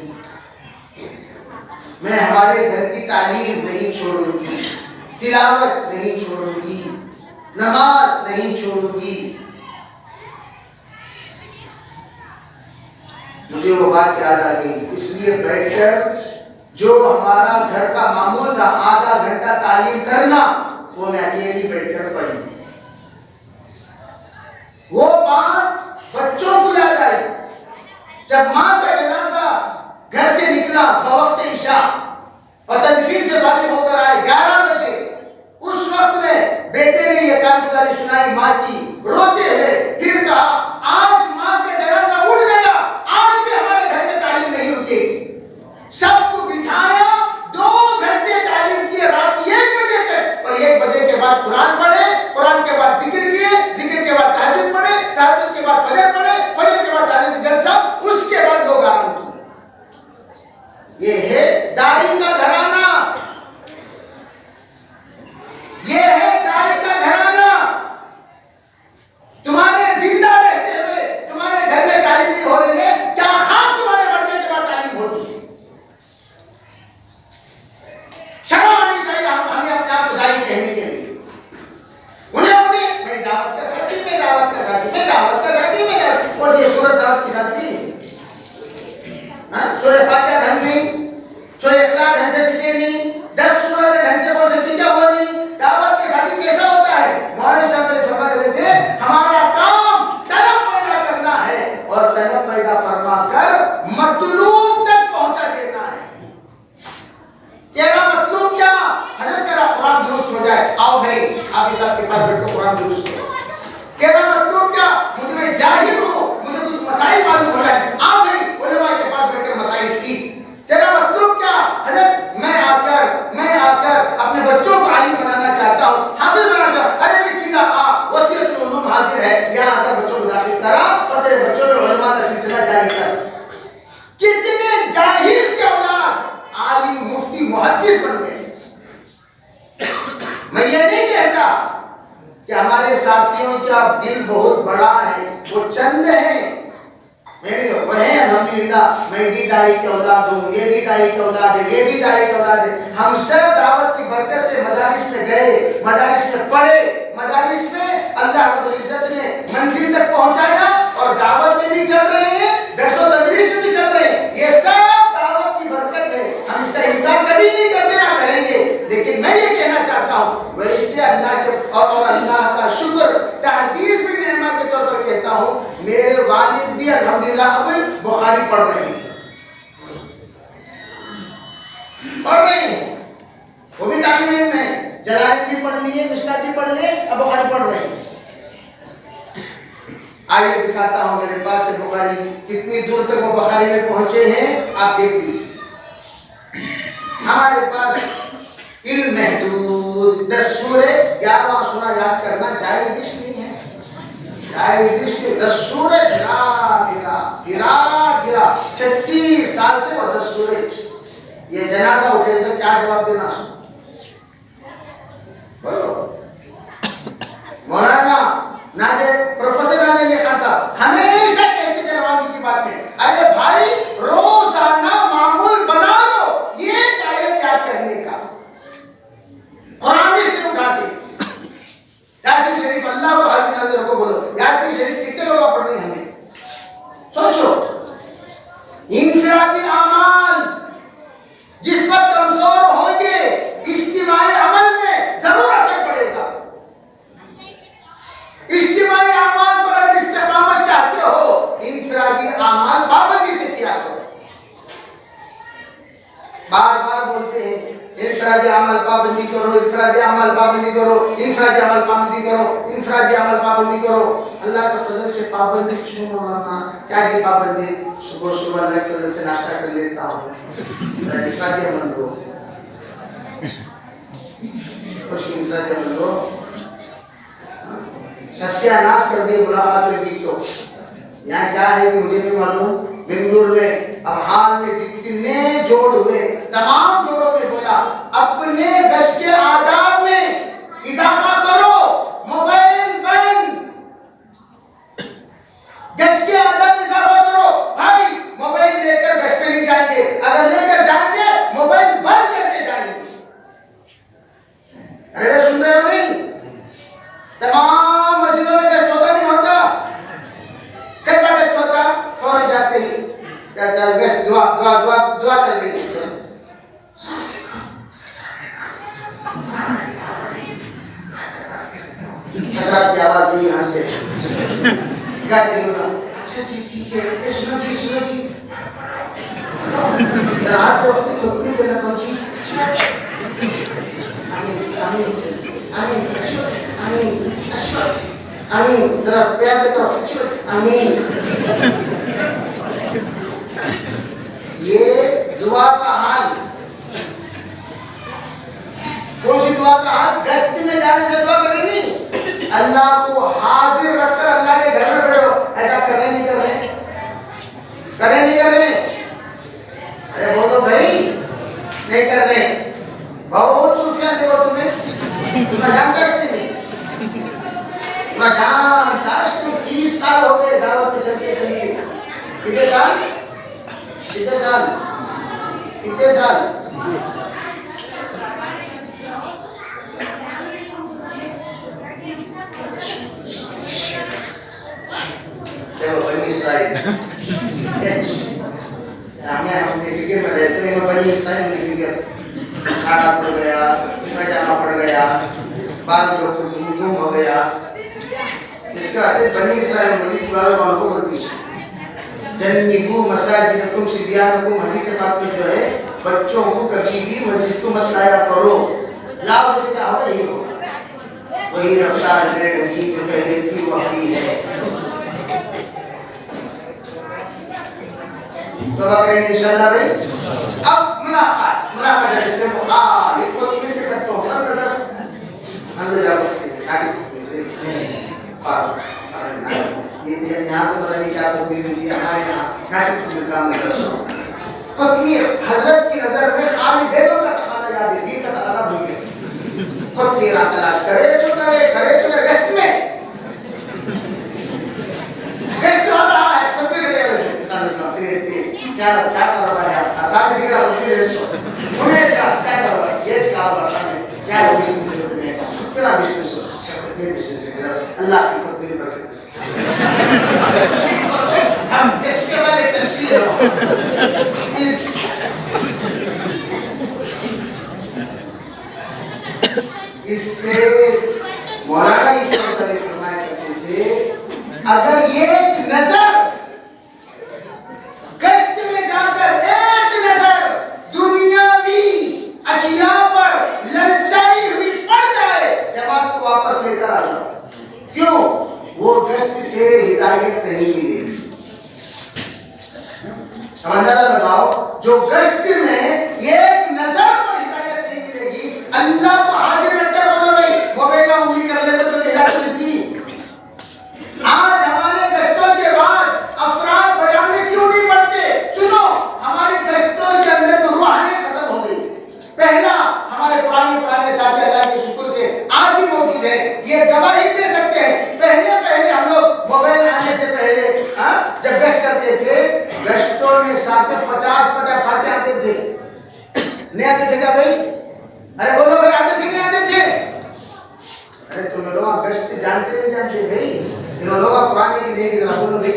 میں ہمارے گھر کی تعلیم نہیں چھوڑوں گی، تلاوت نہیں چھوڑوں گی، نماز نہیں چھوڑوں گی. مجھے وہ بات یاد آ گئی. اس لیے بیٹھ کر جو ہمارا گھر کا معمول تھا آدھا گھنٹہ تعلیم کرنا، وہ میں اکیلی بیٹھ کر پڑھی. وہ بات بچوں کو یاد آئی. جب ماں کا جنازہ گھر سے نکلا بوقت عشاء اور تدفین سے فارغ ہو کر آئے 11 بجے، اس وقت میں بیٹے نے یہ کارگزاری سنائی ماں کی روتے ہوئے. پھر کہا آج ماں کا جنازہ اٹھ گیا، آج بھی ہمارے گھر میں تعلیم نہیں رکے گی. سب کو بٹھایا، 2 گھنٹے تعلیم کیے رات کی 1 بجے تک. اور 1 بجے کے بعد قرآن پڑھے، قرآن کے بعد ذکر کیے، ذکر کے بعد تہجد پڑھے، تہجد کے بعد فجر پڑھے، فجر کے بعد تعلیم جلسہ، اس کے بعد لوگ آرام کیے. یہ ہے داعی کا گھرانہ، یہ ہے داعی کا گھرانہ. تمہارے زندہ رہتے ہوئے تمہارے گھر میں تعلیم نہیں ہو سورہ فاتحہ ڈھنگ نہیں، سورہ اخلاص ڈھنگ سے سیکھے نہیں، 10 سورتیں ڈھنگ سے بول سکتی کیا ہوا نہیں؟ دعوت کے ساتھی کیسا ہوتا ہے؟ مولوی صاحب نے فرما کے دیتے ہمارا کام طلب پیدا کرنا ہے اور طلب پیدا فرما کر مطلوب تک پہنچا دینا ہے۔ تیرا مطلوب کیا؟ حضرت میرا قرآن درست ہو جائے، آؤ بھائی حافظ صاحب کے پاس بیٹھ کے قرآن درست کرو۔ تیرا مطلوب کیا؟ مجھ میں جاہل ہوں، مجھے کچھ مسائل معلوم ہو جائے، آؤ بھائی علماء کے پاس بیٹھ کر مسائل سیکھ۔ تیرا مطلب کیا؟ حضرت میں آ کر اپنے بچوں کو عالم بنانا چاہتا ہوں، حافظ بنانا چاہتا ہوں، ارے بھائی سیدھا آ، وسیلۃ العلوم حاضر ہے، یہاں آ کر بچوں کو داخل کرا اور تیرے بچوں میں علماء کا سلسلہ جاری کر۔ کتنے جاہل کے اولاد عالم مفتی محدث بن گئے۔ میں یہ نہیں کہتا کہ ہمارے ساتھیوں کا دل بہت بڑا ہے، وہ چند ہیں، وہ ہیں الحمدللہ، میں بھی داعی کی اولاد ہوں، یہ بھی داعی کی اولاد ہے، یہ بھی داعی کی اولاد ہے۔ ہم سب دعوت کی برکت سے مدارس میں گئے، مدارس میں پڑھے، مدارس میں اللہ رب العزت نے منزل تک پہنچایا اور دعوت میں بھی چل رہے ہیں، درس و تدریس میں بھی چل رہے ہیں۔ یہ سب دعوت کی برکت ہے، ہم اس کا انکار کبھی نہیں کرتے، نہ کریں گے۔ لیکن میں یہ کہنا چاہتا ہوں ویسے اللہ کے اور اللہ کا شکر تحدیث بھی نعمت کے طور پر کہتا ہوں، میرے والد بھی الحمدللہ اب بخاری پڑھ رہے ہیں، وہ بھی طالب علم ہے، جلالین بھی پڑھ لیے، مشکات بھی پڑھ لیے، اب بخاری پڑھ رہے ہیں۔ آئیے دکھاتا ہوں میرے پاس سے بخاری، کتنی دور تک وہ بخاری میں پہنچے ہیں آپ دیکھ لیجیے۔ ہمارے پاس علم محدود، 10 سورے 11واں سورہ یاد کرنا جائز نہیں ہے، جائز نہیں۔ 10 سورے گرا 36 سال سے وہ 10 سورے، یہ جنازہ اٹھے تو کیا جواب دینا؟ بولو مولانا پروفیسر نادر علی خان صاحب ہمیشہ کہتے تھے روانگی کی بات میں، ارے بھائی روزانہ معمول بنا لو یہ ایک آیت یاد کرنے کا۔ قرآن اس میں اٹھاتے یاسین شریف، اللہ کو حاضر ناظر کو بولو یاسین شریف کتنے لوگ پڑھنے ہمیں؟ سوچو، انفرادی اعمال جس وقت کمزور ہوں گے اجتماعی عمل میں ضرور اثر پڑے گا۔ اجتماعی اعمال پر اگر استقامت چاہتے ہو انفرادی اعمال پابندی سے کیا کرو۔ بار بار بولتے ہیں انفرادی عمل پابندی کرو، انفرادی عمل پابندی کرو، انفرادی عمل پابندی کرو، انفرادی عمل پابندی کرو۔ اللہ کے فضل سے پابندی کیوں مولانا؟ کیا کی پابندی؟ صبح صبح اللہ کے فضل سے ناشتہ کر لیتا ہوں، انفرادی عمل لو، کچھ انفرادی عمل لو۔ ستیہ ناش کر دے ملاقات میں بھی تو یہاں کیا ہے کہ مجھے نہیں معلوم، بنگلور میں اب حال میں جتنے جوڑ ہوئے تمام جوڑوں میں بولا اپنے گشت کے آداب میں اضافہ کرو، موبائل بند، گشت کے آداب میں اضافہ کرو۔ بھائی موبائل لے کر گشت پہ نہیں جائیں گے، اگر لے کر جائیں گے موبائل بند کر کے جائیں گے۔ ارے سن رہے ہو نہیں؟ تمام مسجدوں میں گشت ہوتا نہیں ہوتا؟ کیسا گشت ہوتا؟ فوراً جاتے ہی گشت دعا چل رہی ہے، چھترات کی آواز بھی یہاں سے گاتے ہونا، اچھا جی ٹھیک ہے، سنو جی ذرا ہاتھ وقت کھوپڑی کے نہ کہو جی، آمین آمین اچھی بات، آمین ذرا پیار سے کرو، اچھی بات، آمین۔ یہ دعا کا حال، کون سی دعا کا حال؟ گشت میں جانے سے دعا کریں نہیں، اللہ کو حاضر رکھ کر اللہ کے گھر میں بیٹھو، ایسا کر رہے نہیں کر رہے؟ ارے بولو بھائی نہیں کر رہے۔ بہت صوفیاں دیکھو تمہیں جانتا نہیں، میں جانتا 30 سال ہو گئے دعوت کے چلتے چلتے۔ کتنے سال؟ چلو بنی اسرائیل ہمیں اپنی فکر میں رہتے ہیں بنی اسرائیل کی فکر کھانا پڑ گیا جانا پڑ گیا بعد گم ہو گیا اس کا اثر بنی اسرائیل مزید والوں کو بولتی ہے جنبو مساجدکم صبیانکم حدیث پاک میں جو ہے بچوں کو کبھی بھی مسجد کو مت لایا کرو لاؤ تو کیا ہوگا یہی ہوگا وہی رفتار بے ڈھنگی جو پہلے تھی وہ ابھی ہے تو کریں گے انشاءاللہ بھائی اب ملاقات جیسے سے ایک کو مل کے کرتا ہوں نا نظر اندر جاؤ یہاں تو پتہ نہیں کیا خوبی ملتی ہے ہمارے یہاں ناٹک میں کام نظر سو حکمی حضرت کی نظر میں خالی بیگم کا تخانہ یاد ہے دین کا تخانہ بھول گئے خود میرا تلاش کرے چنے گشت میں گشت ہو رہا ہے خود بھی رہے ویسے کیا کاروبار ہے آپ کا سامنے دیکھ رہا ہوں انہیں کیا کاروبار یہ کاروبار سامنے کیا ہے بزنس ہے میں کیا بزنس ہو میں بزنس ہے اللہ کی خود میری برکت سے ہم اس کے بعد ایک تشکیل ہے اس سے مولانا یوسف علی فرمایا کرتے تھے اگر یہ نظر گشت میں جا کر ایک نظر دنیاوی اشیاء پر للچائی ہوئی پڑ جائے جماعت کو واپس لے کر آ جاؤ کیوں وہ گشت سے ہدایت نہیں ملے گی اندازہ لگاؤ جو گشت میں ایک نظر پر ہدایت نہیں ملے گی اللہ کو حاضر رکھ کر بولو بھائی وہ بیٹا انگلی کر لے تو ہدایت ملتی آج ہمارے گشتوں کے بعد افراد بیان میں کیوں نہیں پڑھتے سنو ہماری گشتوں کے اندر تو روحانیت ختم ہو گئی پہلا ہمارے پرانے ساتھی اللہ کے شکر سے آج بھی موجود ہیں یہ گواہی دے سکتے ہیں پہلے ہم لوگ موبائل آنے سے پہلے جب گشت کرتے تھے گشتوں میں ساتھ 50 ساتھی آتے تھے نہیں آتے تھے کیا بھائی ارے بولو بھائی آتے تھے نہیں آتے تھے ارے تم لوگ گشت جانتے نہیں جانتے بھائی ان لوگ پرانے کی نہیں ذرا بولو بھائی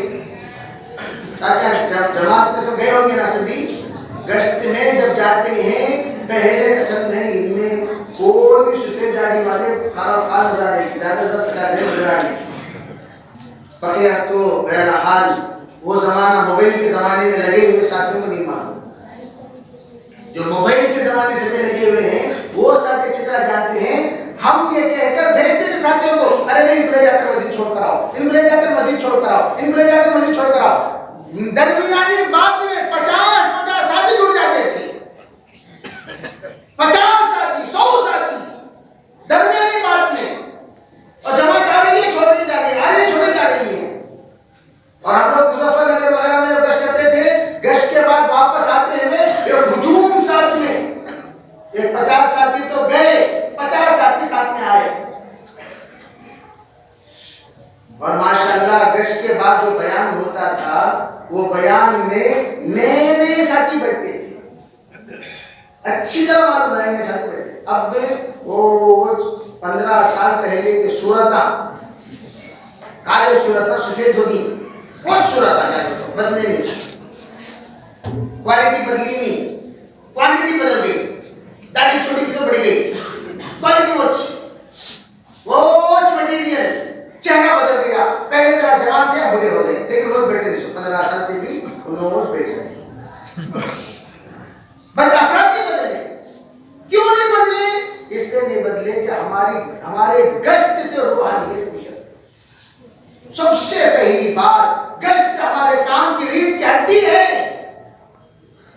ساتھی جماعت میں تو گئے ہوں گے نا سبھی گشت میں جب جاتے ہیں پہلے اصل میں ان میں کوئی بھی سفید داڑھی والے خان نظر آنے کی زیادہ نظر آنے بقیہ تو بہرحال وہ زمانہ موبائل کے زمانے میں لگے ہوئے ساتھیوں کو نہیں معلوم جو موبائل کے زمانے سے لگے ہوئے ہیں وہ ساتھی اچھی طرح جانتے ہیں ہم یہ کہہ کر بھیجتے تھے ساتھیوں کو ارے نہیں ان کو لے جا کر مسجد چھوڑ کر آؤ ان کو لے جا کر مسجد چھوڑ کر آؤ ان کو لے جا کر مسجد چھوڑ کر آؤ درمیانی بات میں 50 ساتھی جڑ جاتے تھے 50 ساتھی 100 ساتھی درمیانی بات میں اور جماعت آ رہی ہے چھوڑنے جا رہی ہے آ رہی ہے چھوڑنے جا رہی ہے اور ہم لوگ مظفر نگر وغیرہ میں جب گشت کرتے تھے گشت کے بعد واپس آتے ہوئے ایک ہجوم ساتھ میں ایک 50 ساتھی تو گئے 50 ساتھی ساتھ میں آئے اور ماشاءاللہ گشت کے بعد جو بیان ہوتا تھا وہ بیان میں نئے ساتھی بیٹھتے تھے اچھی طرح معلوم ہے نئے ساتھی بیٹھتے اب وہ 15 سال پہلے کی صورت کالے صورت سفید ہوگی بہت صورت آ جاتی تو بدلے نہیں کوالٹی بدلی نہیں کوانٹٹی بدل گئی داڑھی چھوٹی تو بڑھ گئی کوالٹی واچ مٹیریل چہرہ بدل گیا پہلے ذرا جوان تھے اب بڑے ہو گئے لیکن لوگ بیٹھے نہیں 15 سال سے بھی ان لوگ بیٹھ گئے بس افراد نہیں بدلے کیوں نہیں بدلے اس لیے نہیں بدلے کہ ہمارے گشت سے روحانیت نکل سب سے پہلی بات گشت ہمارے کام کی ریڑھ کی ہڈی ہے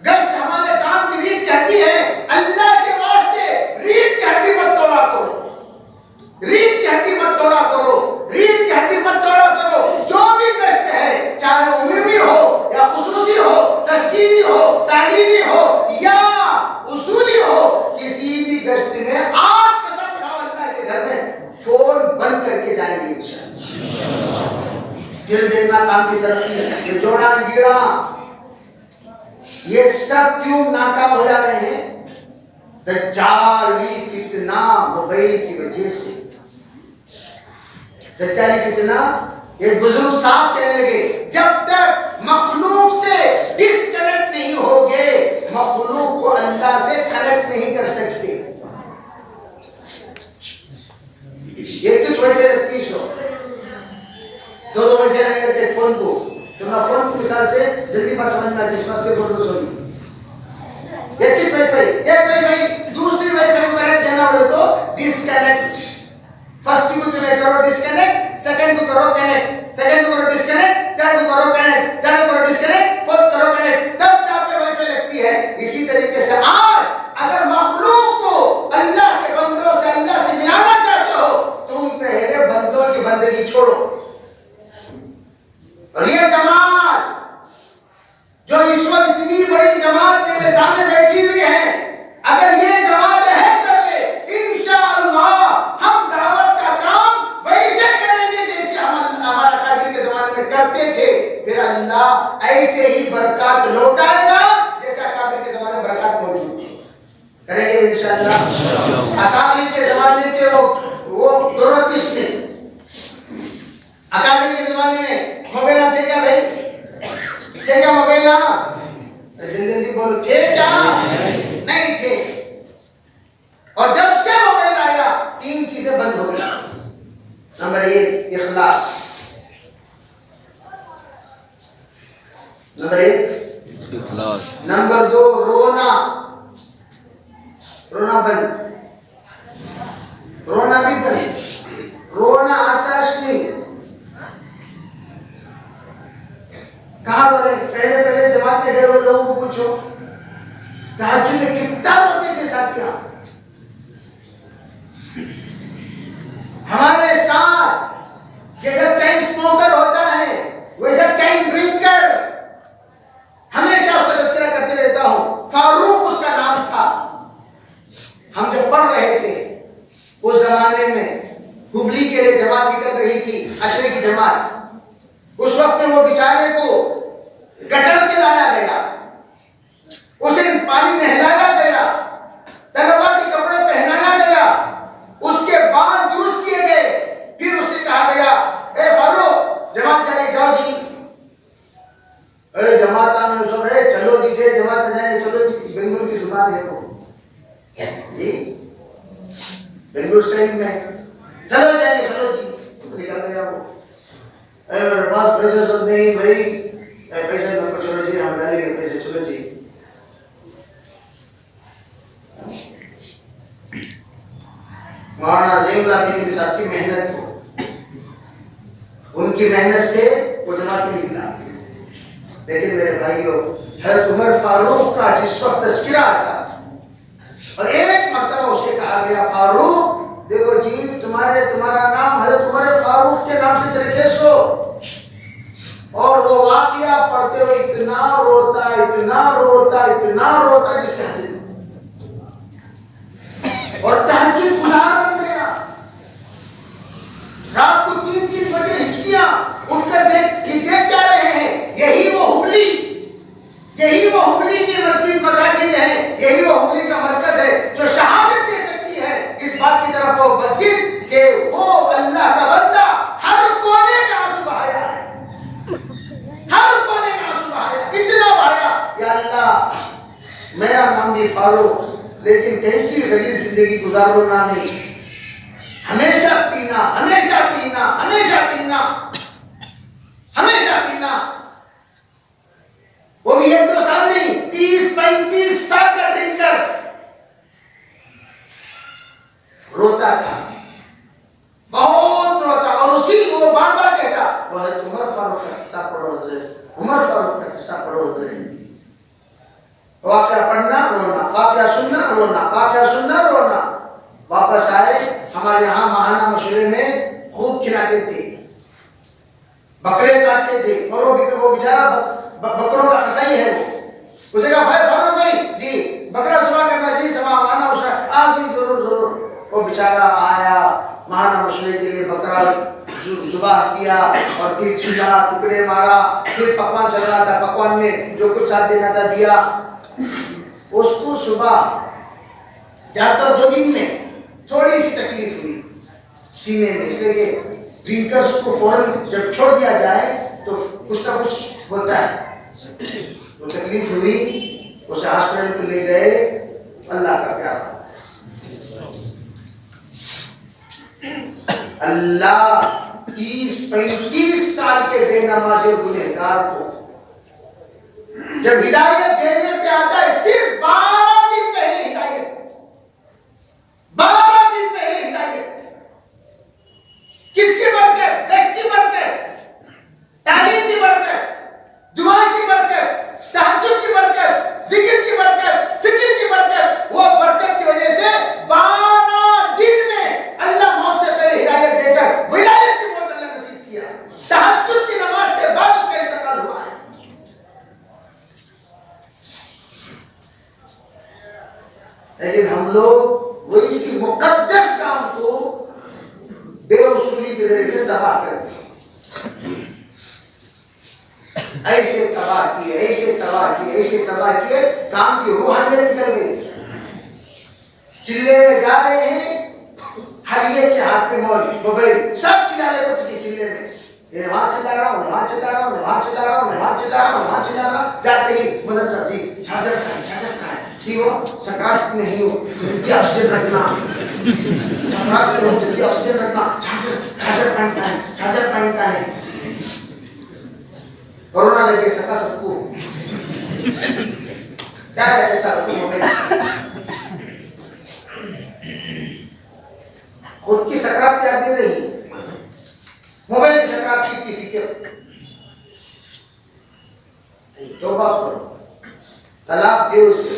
گشت ہمارے کام کی ریڑھ کی ہڈی ہے اللہ کے واسطے ریڑھ کی ہڈی مت توڑا کرو ریڑھ کی ہڈی مت توڑا کرو ریڑھ کی ہڈی مت توڑا کرو جو بھی گشت ہے چاہے عمومی ہو یا خصوصی ہو تشکیلی ہو تعلیمی ہو یا اصولی ہو کسی بھی گشت میں آج قسم کھاؤ اللہ کے گھر میں فون بند کر کے جائیں گے انشاءاللہ پھر دیکھنا کام کی ترقی یہ جوڑا گیڑا یہ سب کیوں ناکام ہو جا رہے ہیں دجالی فتنہ موبائل کی وجہ سے دجالی فتنہ ایک بزرگ صاف کہنے لگے جب تک مخلوق سے ڈسکنیکٹ نہیں ہو مخلوق کو اللہ سے کنیکٹ نہیں کر سکتے. ایک کچھ وائی فائی لگتی 100 دو وائی فائی نہیں لگتے ایک فون کو. تو میں فون کی مثال سے جلدی بات سمجھ میں آتی اس واسطے بول رہا ہوں. ایک کچھ وائی فائی ایک وائی فائی دوسری وائی فائی کو کنیکٹ دینا ہو تو ڈسکنیکٹ. فرسٹ کو تمہیں کرو ڈسکنیکٹ, سیکنڈ کو کرو کنیکٹ, سیکنڈ کو کرو ڈسکنیکٹ, تھرڈ کو کرو کنیکٹ, تھرڈ کو کرو ڈسکنیکٹ, فورتھ کرو کنیکٹ, تب جا کے وائی فائی لگتی ہے. اسی طریقے سے آج اگر مخلوق کو اللہ کے بندوں سے اللہ سے ملانا چاہتے ہو تم پہلے بندوں کی بندگی چھوڑو. اور یہ جماعت جو اس وقت اتنی بڑی جماعت میرے سامنے بیٹھی ہوئی ہے, اگر یہ جماعت ہے کر لے انشاءاللہ ہم دعوت کا کام ویسے کریں گے جیسے ہم ہمارا کابل کے زمانے میں کرتے تھے. پھر اللہ ایسے ہی برکات لوٹائے گا جیسا کابل کے زمانے میں برکات موجود تھی. کریں گے انشاءاللہ. اسابی کے زمانے کے وہ ضرورت اس میں. اکابر کے زمانے میں موبائل تھے کیا بھائی؟ تھے کیا موبائل؟ جلدی جلدی بولو, تھے کیا؟ نہیں تھے. اور جب سے موبائل آیا 3 چیزیں بند ہو گئی. نمبر 1 اخلاص, نمبر 1 اخلاص, نمبر 2 رونا بند, رونا بھی بند. رونا آتش نہیں. کہاں بولے پہلے جماعت میں گئے ہوئے لوگوں کو پوچھو تہجد میں کتنا روتے تھے ساتھیاں. ہمارے ساتھ جیسا چین اسموکر ہوتا ہے ویسا چین ڈرنکر ہمیشہ اس کا تذکرہ کرتے رہتا ہوں. فاروق اس کا نام تھا. ہم جب پڑھ رہے تھے اس زمانے میں ہبلی کے لیے جماعت نکل رہی تھی, عشرے کی جماعت. اس وقت میں وہ بیچارے کو گٹر سے لایا گیا, اسے پانی نہلایا گیا, طلبا کے کپڑے پہنایا گیا, اس کے بال درست کیے گئے. پھر اس سے کہا گیا اے فاروق جماعت جاری جاؤ جی. اے جماعت میں سب اے چلو جی جماعت میں جائیں گے. چلو جی بنگلور کی زبان ہے وہ جی بنگلور اسٹائل میں چلو جائیں گے. چلو جی نکل گیا وہ. اے میرے پاس پیسے سب نہیں بھائی, پیسے میرے کو چھوڑو جی, ہم ڈالیں گے پیسے. چلو جی. مولانا عظیم اللہ کی صاحب کی محنت کو, ان کی محنت سے وہ جماعت میں نکلا. لیکن میرے بھائیوں حضرت عمر فاروق کا جس وقت تذکرہ آتا اور ایک مرتبہ اسے کہا گیا فاروق دیکھو جی تمہارا نام حضرت عمر فاروق کے نام سے ترخیص ہو. اور وہ واقعہ پڑھتے ہوئے اتنا روتا جس کے حد نہیں. اور تہجد گزار بن گیا. رات کو 3 بجے ہچکیاں اٹھ کر دیکھ کیا رہے ہیں. یہی وہ ہبلی کی مساجد ہے, یہی وہ ہبلی کا مرکز ہے جو شہادت دے سکتی ہے اس بات کی طرف وہ مسجد کہ وہ اللہ کا بندہ ہر کونے میں آنسو بہایا ہے. ہر کونے میں آنسو بہایا, اتنا بہایا یا اللہ میرا نام بھی فاروق لیکن کیسی غلیظ زندگی گزارنا نہیں. ہمیشہ پینا, ہمیشہ پینا, ہمیشہ پینا, ہمیشہ پینا. وہ بھی 1-2 سال نہیں, 30-35 سال کا ڈرنکر. روتا تھا, بہت روتا. اور اسی وہ بار بار کہتا وہ عمر فاروق کا قصہ پڑھو حضرت, عمر فاروق کا قصہ پڑھو حضرت. واقعہ پڑھنا رونا, واقعہ سننا رونا, واقعہ سننا رونا. واپس آئے, ہمارے یہاں ماہانہ مشورے میں خوب کھلاتے تھے, بکرے کاٹتے تھے. اور وہ بیچارہ بکروں کا قصائی ہے. وہ اسے کہا بھائی فاروق بھائی جی بکرا ذبح کرنا جی سما ماہانہ مشورہ جی ضرور. وہ بیچارہ آیا ماہانہ مشورے کے لیے, بکرا ذبح کیا اور پھر چھلا, ٹکڑے مارا. پھر پکوان چل رہا تھا, پکوان نے جو کچھ ساتھ دینا تھا دیا. اس کو صبح جا کر 2 دن میں تھوڑی سی تکلیف ہوئی سینے میں, اس لیے کہ ڈرنکرز کو فوراً جب چھوڑ دیا جائے تو کچھ نہ کچھ ہوتا ہے. تو تکلیف ہوئی, اسے ہاسپٹل کو لے گئے، اللہ کا پیارا، اللہ 30-35 سال کے بے نماز اور گنہگار کو جب ہدایت دینے پہ آتا ہے، صرف 12 دن پہلے ہدایت، 12 دن پہلے ہدایت، کس کی برکت؟ دست کی برکت، تعلیم کی برکت، دعا کی برکت، تہجد کی برکت، ذکر کی برکت، فکر کی برکت۔ وہ برکت کی وجہ سے 12 دن میں اللہ موت سے پہلے ہدایت دے کر ولایت کی موت اللہ نصیب کیا۔ تہجد کی نماز کے بعد اس کا انتقال ہوا ہے۔ لیکن ہم لوگ وہ اسی مقدس کام کو بے اصولی کے ذریعے سے تباہ کر دیں، ایسے تباہ کیے، ایسے تباہ کیے، ایسے تباہ کیے، کام کی روحانیت نکل گئی۔ چلے میں جا رہے ہیں، ہر ایک کے ہاتھ پہ موبائل، سب چلا لے کچھ کی چلے میں، وہاں چلا رہا ہوں، وہاں چلا رہا ہوں، وہاں چلا رہا ہوں، وہاں چلا رہا ہوں، وہاں چلا رہا ہوں، جاتے ہی مدد صاحب جی چارجر کا ہے، چارجر کا ہے، ٹھیک ہو سکرات میں نہیں ہو، جلدی آکسیجن رکھنا، سکرات میں ہو، جلدی آکسیجن رکھنا، چارجر پوائنٹ کا ہے، چارجر پوائنٹ کا ہے۔ کورونا لے کے سکا سب کو کیا ہے ایسا موبائل، خود کی سکرات یاد دے رہی، موبائل کی سکرات کی اتنی فکر۔ توبہ کرو، طلاق دے اسے،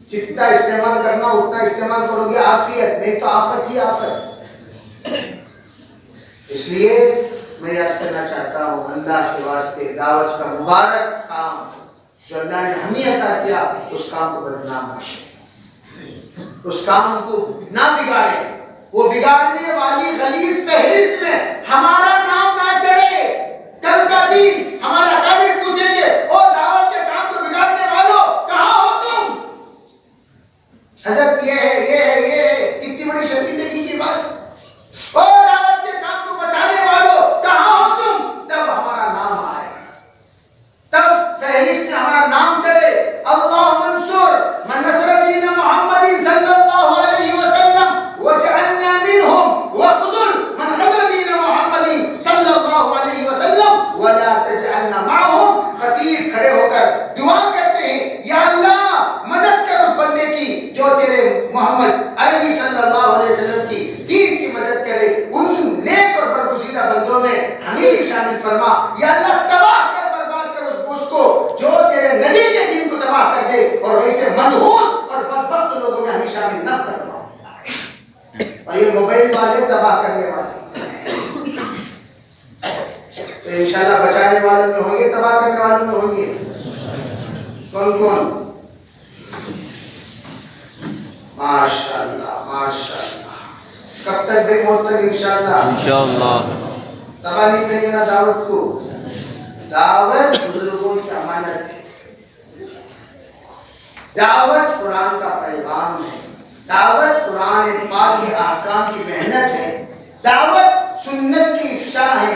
جتنا استعمال کرنا اتنا استعمال کرو گے عافیت، نہیں تو آفت ہی آفت۔ اس لیے میں یاد کرنا چاہتا ہوں، اللہ کے واسطے دعوت کا مبارک کام جو اللہ نے ہمیں عطا کیا، اس کام کو بدنام نہ، اس کام کو نہ بگاڑے، وہ بگاڑنے والی غلیظ فہرست میں ہمارا نام نہ چڑھے۔ کل کا دن ہمارا قابل پوچھیں گے، او دعوت کے کام کو بگاڑنے والوں کہاں ہو تم؟ حضرت یہ ہے، یہ ہے، یہ ہے، کتنی بڑی شرمندگی کی بات۔ او دعوت کے کام کو بچانے والوں کہاں ہو تم؟ تب ہمارا نام آئے، تب فہرست میں ہمارا نام چلے۔ اللہ منصور من نصر دین محمد صلی اللہ علیہ وسلم وجعلنا منهم وخذل من خذل دین محمد صلی اللہ علیہ وسلم ولا تجعلنا معهم۔ خطیب کھڑے ہو کر دعا کرتے ہیں، یا اللہ مدد کر اس بندے کی جو تیرے محمد عربی صلی اللہ علیہ وسلم کی دین کی مدد کرے، ان نیک اور برگزیدہ بندوں میں ہمیں بھی شامل فرما۔ یا اللہ تباہ کر، برباد کر اس کو جو تیرے نبی کے دین کو تباہ کر دے، اور ایسے منحوس اور بدبخت لوگوں میں ہمیں شامل نہ کرنا۔ اور یہ موبائل والے تباہ کرنے والے تو انشاءاللہ بچانے والوں میں ہوں گے، تباہ کرنے والوں میں ہوں گے۔ کون کون؟ ماشاءاللہ ماشاءاللہ۔ کب تک؟ بے موت تک انشاءاللہ۔ تباہ نہیں کریں گے نا دعوت کو۔ دعوت بزرگوں کی امانت ہے، دعوت قرآن کا پیغام ہے، دعوت قرآن پاک کے احکام کی محنت ہے، دعوت سنت کی افشا ہے،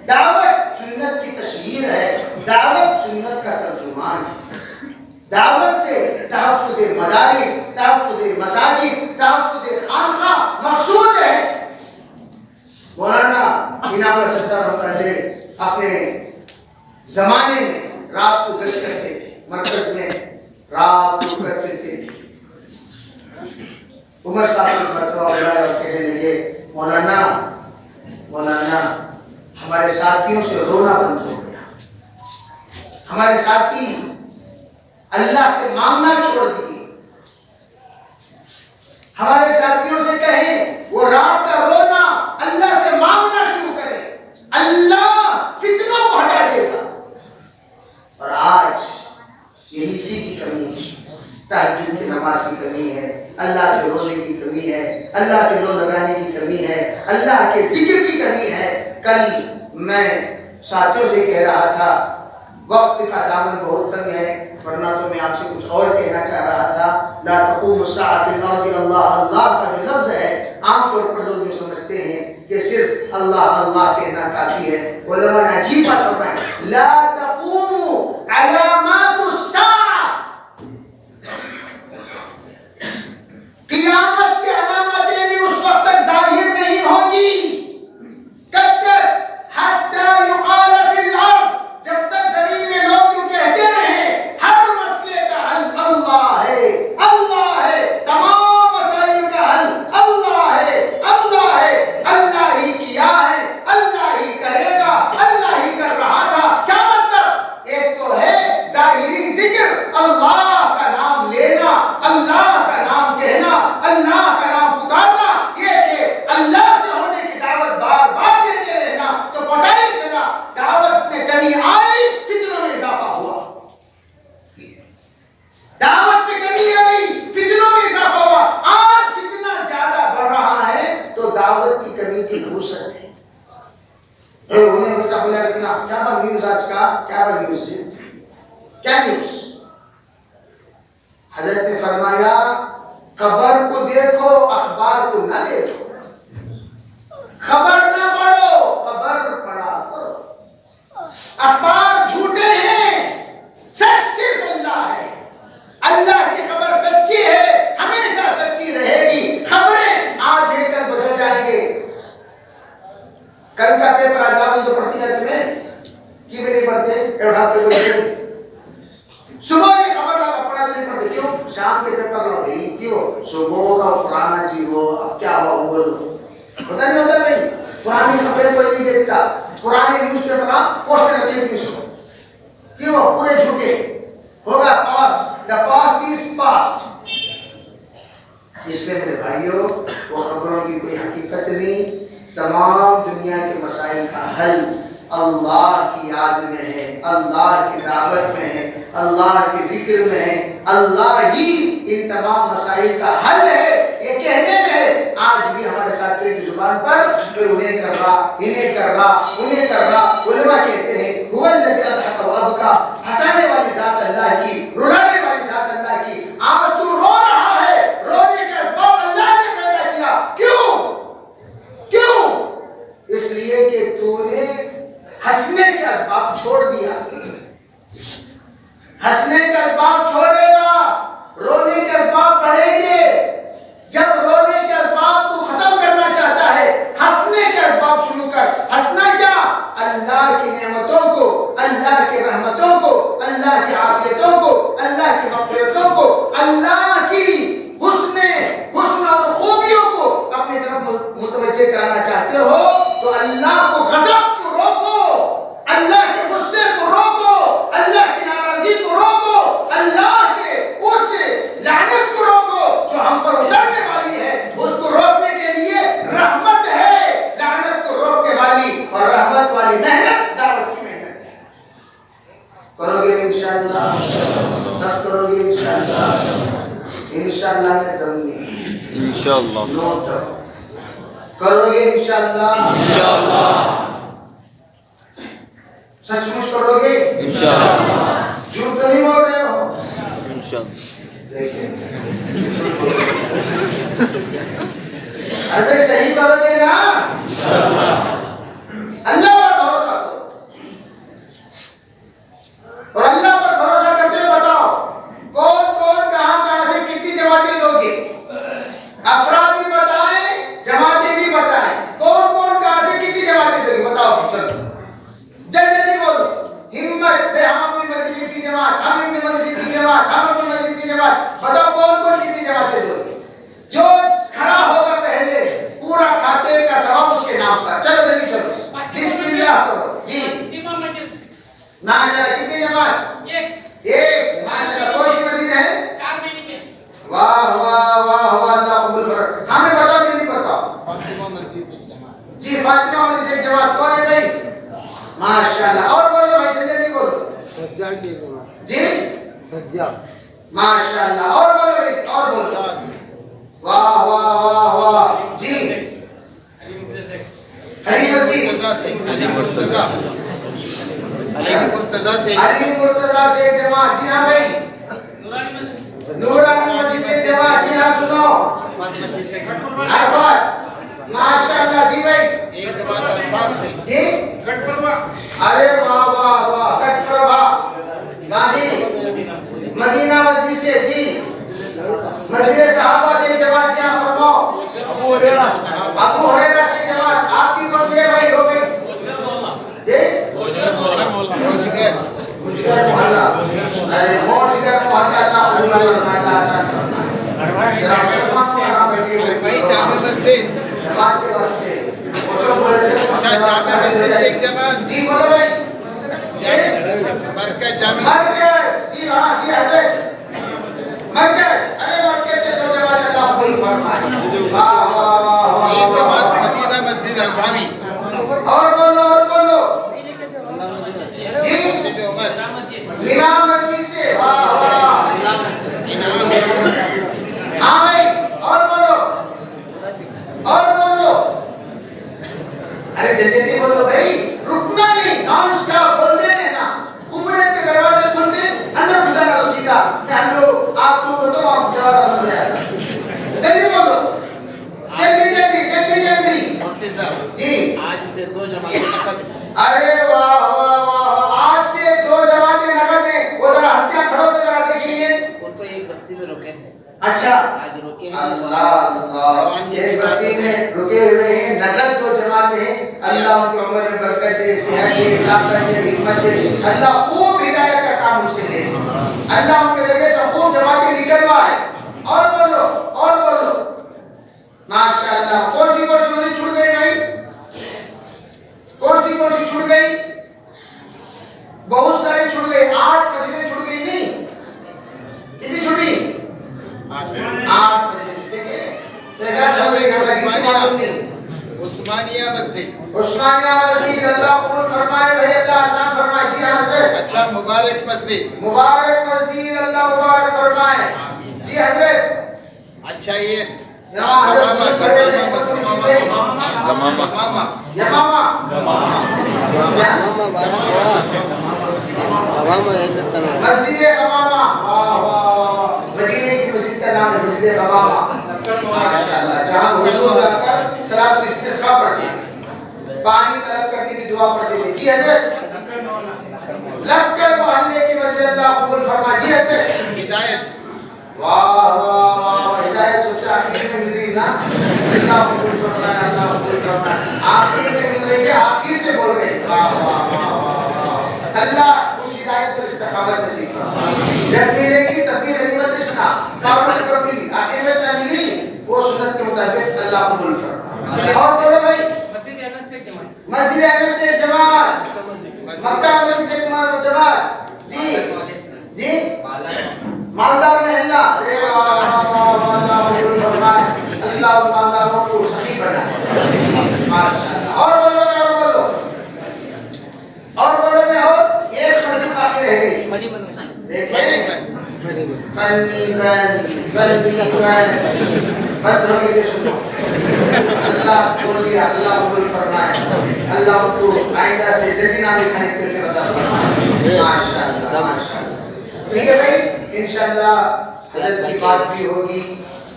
دعوت سنت کی تشہیر ہے، دعوت سنت کا ترجمان ہے۔ دعوت سے تحفظ مدارس، تحفظ مساجد، تحفظ خانقاہ مقصود ہے۔ مولانا انعام الحسن صاحب رحمۃ اللہ علیہ اپنے زمانے میں رات کو گشت کرتے تھے، مرکز میں رات کو کر پھرتے تھے۔ عمر صاحب ایک مرتبہ بلایا اور کہنے لگے، مولانا ہمارے ساتھیوں سے رونا بند ہو گیا، ہمارے ساتھی اللہ سے مانگنا چھوڑ دیے، ہمارے ساتھیوں سے کہیں وہ رات کا رونا اللہ سے مانگنا شروع کرے، اللہ فتنوں کو ہٹا دے گا۔ اور آج یہی اسی کی کمی ہے، تہجد کی نماز کی کمی ہے، اللہ سے رونے کی کمی ہے، اللہ سے رو لگانے کی کمی ہے، اللہ کے ذکر کی کمی ہے۔ کل میں ساتھیوں سے کہہ رہا تھا، وقت کا دامن بہت تنگ ہے، ورنہ تو میں آپ سے کچھ اور کہنا چاہ رہا تھا۔ لا تقوم الساعة في الارض، اللہ کا جو لفظ ہے عام طور پر لوگ جو سمجھتے ہیں کہ صرف اللہ کہنا کافی ہے۔ علماء نے عجیب بات فرمائی، لا تقوم علامات دعوت میں کمی آئی، فتنوں میں اضافہ ہوا. آج فتنہ زیادہ بڑھ رہا ہے تو دعوت کی کمی کی نحوست ہے. انہیں بچہ بولا کتنا کیا بار نیوز آج کا کیا بار نیوز ہے کیا نیوز. حضرت نے فرمایا خبر کو دیکھو اخبار کو نہ دیکھو. خبر نہ پڑھو خبر پڑھا کرو. اخبار جھوٹے ہیں، سچ صرف اللہ ہے. اللہ کی خبر سچی ہے، ہمیشہ سچی رہے گی. خبریں آج ہے کل بدل جائیں گے. کل کا پیپر آج آپ جو پڑھتی ہے تمہیں کی بھی نہیں پڑھتے صبح کی خبر لا پڑھا نہیں پڑھتے کیوں؟ شام کے پیپر لاؤ گئی کیوں؟ صبح کا پرانا جی وہ اب کیا ہوا وہ بولو ہوتا نہیں ہوتا نہیں. پرانی خبریں کوئی نہیں دیکھتا. پرانے نیوز پیپر پوسٹر رکھ لیتی اس کو کیوں؟ پورے جھوٹے ہوگا. Past the past is past. اس لیے میرے بھائیوں وہ خبروں کی کوئی حقیقت نہیں. تمام دنیا کے مسائل کا حل اللہ کی یاد میں ہے، اللہ کی دعوت میں ہے، اللہ کے ذکر میں ہے. اللہ ہی ان تمام مسائل کا حل ہے. یہ کہنے میں ہے آج بھی ہمارے ساتھیوں کی زبان پر کوئی انہیں کر رہا انہیں کر رہا انہیں کر رہا. علماء کہتے ہیں هو الذی اضحک وابکا، ہنسانے والی ذات اللہ کی، رلانے والی ذات اللہ کی. آج تو رو رہا ہے، رونے کے اسباب اللہ نے پیدا کیا. کیوں؟ اس لیے کہ تو نے ہنسنے کے اسباب چھوڑ دیا. ہنسنے کے اسباب چھوڑے گا، رونے کے اسباب بڑھیں گے. جب رونے کے اسباب کو ختم کرنا چاہتا ہے ہنسنے کے اسباب شروع کر. ہنسنا کیا؟ اللہ کی نعمتوں کو، اللہ کی رحمتوں کو، اللہ کی عافیتوں کو، اللہ کی مغفرتوں کو، اللہ کی حسن اور خوبیوں کو اپنی طرف متوجہ کرانا چاہتے ہو تو اللہ کو غضب کو روکو، اللہ کے غصے کو روکو، اللہ کی ناراضگی کو روکو، اللہ کے اس لعنت کو روکو جو ہم پر اترنے والی ہے. اس کو روکنے کے لیے رحمت ہے، لعنت کو روکنے والی اور رحمت والی محنت دعوت کی محنت ہے. کرو گے انشاءاللہ؟ سب کرو گے انشاءاللہ؟ انشاءاللہ میں دم نہیں، انشاءاللہ نو دم. کرو گے انشاءاللہ؟ انشاءاللہ. سچ مچ کرو گے انشاءاللہ؟ جھوٹ تو نہیں بول رہے ہو انشاءاللہ؟ دیکھیں ارے صحیح کرو گے نا انشاءاللہ؟ اللہ پر بھروسہ کرو اور اللہ پر بھروسہ کرتے ہوئے بتاؤ کون کون کہاں سے کتنی جماعتیں دو گے. افراد بھی بتائیں، جماعتیں بھی بتائیں. کون کون کہاں سے کتنی جماعتیں دو گے بتاؤ. چلو جلدی بولو. ہمت ہے، ہم اپنی مسجد کی جماعت، ہم اپنی مسجد کی جماعت، ہم اپنی مسجد کی جماعت. بتاؤ کون کون کتنی جماعتیں دو گے. جو کھڑا ہوگا پہلے پورا کھاتے کا ثواب اس کے نام پر. چلو جلدی چلو بسم اللہ کرو. جی ماشاءاللہ کتنی جماعت؟ ایک. ماشاءاللہ کون سی مسجد ہے؟ 4 مہینے کے. واہ واہ واہ واہ اللہ قبول فرق. ہمیں بتاؤ جلدی بتاؤ. فاطمہ مسجد سے جماعت. جی فاطمہ مسجد سے جماعت کون ہے بھائی؟ ماشاءاللہ. اور بولو بھائی جلدی جلدی بولو. سجاد کی جماعت. جی سجاد. ماشاءاللہ. اور بولو بھائی اور بولو. واہ واہ واہ واہ. جی علی مرتضیٰ سے جماعت. جی ہاں بھائی. نورانی مسجد سے جماعت. جی ہاں سنو. عرفات. ماشاءاللہ. جی بھائی ایک جماعت عرفات سے. جی گٹ پروا. ارے واہ واہ واہ گٹ پروا. ہاں جی مدینہ مسجد سے. جی مسجد صحابہ سے جماعت. یہاں فرماؤ. ابو ہریرہ سے جماعت. آپ کی کون سی ہے بھائی؟ ہو گئی. جی موجگر محلہ. ارے موجگر محلہ اللہ خدا فرمائے آسان فرمائے. ذرا مسلمانوں کا نام رکھیے بھائی. جامع مسجد جماعت کے واسطے وہ بولے تھے جامع مسجد ایک جماعت. جی بولو بھائی. مرکز جامع مرکز. جی ہاں جی حضرت مرکز. ارے مرکز سے 2 جماعت اللہ قبول فرمائے. واہ واہ واہ. ایک جماعت مدینہ مسجد البانی. اور بولو اور بولو. جی مینا مسجد سے. واہ واہ لو آپ تو تمام جواب بن جائے گا. جلدی بولو, جلدی جلدی جلدی جلدی. مفتی صاحب جی آج سے 2 جماعتیں نقد. ارے واہ واہ واہ, آج سے 2 جماعتیں نقد ہیں. وہ ذرا ہستیاں کھڑو تو ذرا دیکھیے. ان کو ایک بستی میں روکے تھے, اچھا آج روکے ہیں. اللہ اللہ, ایک بستی میں رکے ہوئے ہیں, نقد 2 جماعتیں ہیں. اللہ ان کی عمر میں برکت دے, صحت دے, طاقت دے, حکمت دے. اللہ خوب ہدایت کا کام ان سے لے. اللہ ان کے ذریعے سے خوب جماعتیں نکلوائے. اور بولو اور بولو ماشاءاللہ. کون سی مسجد چھوٹ گئی بھائی, کون سی چھوٹ گئی؟ بہت ساری چھوٹ گئی. 8 مسجدیں چھوٹ گئی. نہیں کتنی چھوٹی؟ 8 مسجد. دیکھیں عثمانیہ مسجد, عثمانیہ مسجد اللہ قبول فرمائے بھائی, اللہ آسان فرمائے. جی حضرت. اچھا مبارک مسجد, مبارک مسجد اللہ مبارک فرمائے. جی حضرت. اچھا یہ مسجد غمامہ, مدینے کی مسجد کا نام ہے مسجد غمامہ. ماشاءاللہ, جہاں حضور جا کر صلاۃ الاستسقاء پڑھتے ہیں, پانی طلب کرنے کی دعا پڑھتے تھے. جی حضرت. لکڑ محلے کی مسجد اللہ قبول فرمائے. جی حضرت. ہدایت, واہ واہ واہ, ہدایت سب سے آخری میں مل رہی نا. اللہ قبول فرمائے, اللہ قبول فرمائے. آخری میں مل رہی ہے, آخر سے بول رہے ہیں. واہ واہ واہ واہ, اللہ اس ہدایت پر استقامت نصیب فرمائے. جب ملے گی تب بھی غنیمت سنا, فاروق کب ملی, آخر میں نہ ملی, وہ سنت کے مطابق اللہ قبول فرمائے. اور بولے بھائی مسجد انس سے جماعت, مکہ مسجد سے جماعت. جی جی مالدار محلہ. ارے واہ واہ واہ, اللہ قبول فرمائے. اللہ مالداروں کو سخی بنائے. ماشاءاللہ. اور بولو میں, اور بولو اور بولو میں. اور ایک مسجد باقی رہ گئی. دیکھیں فنی بند ہو گئی. سنو, اللہ بول دیا, اللہ قبول فرمائے. اللہ کو آئندہ سے جدینہ میں کھانے کے لیے عطا فرمائے. ماشاءاللہ ماشاءاللہ. ٹھیک ہے بھائی, انشاءاللہ حضرت کی بات بھی ہوگی,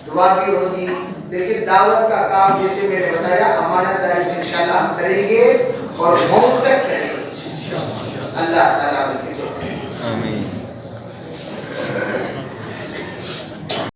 دعا بھی ہوگی, لیکن دعوت کا کام جیسے میں نے بتایا امانت داری سے انشاءاللہ ہم کریں گے اور موت تک کریں گے. اللہ تعالیٰ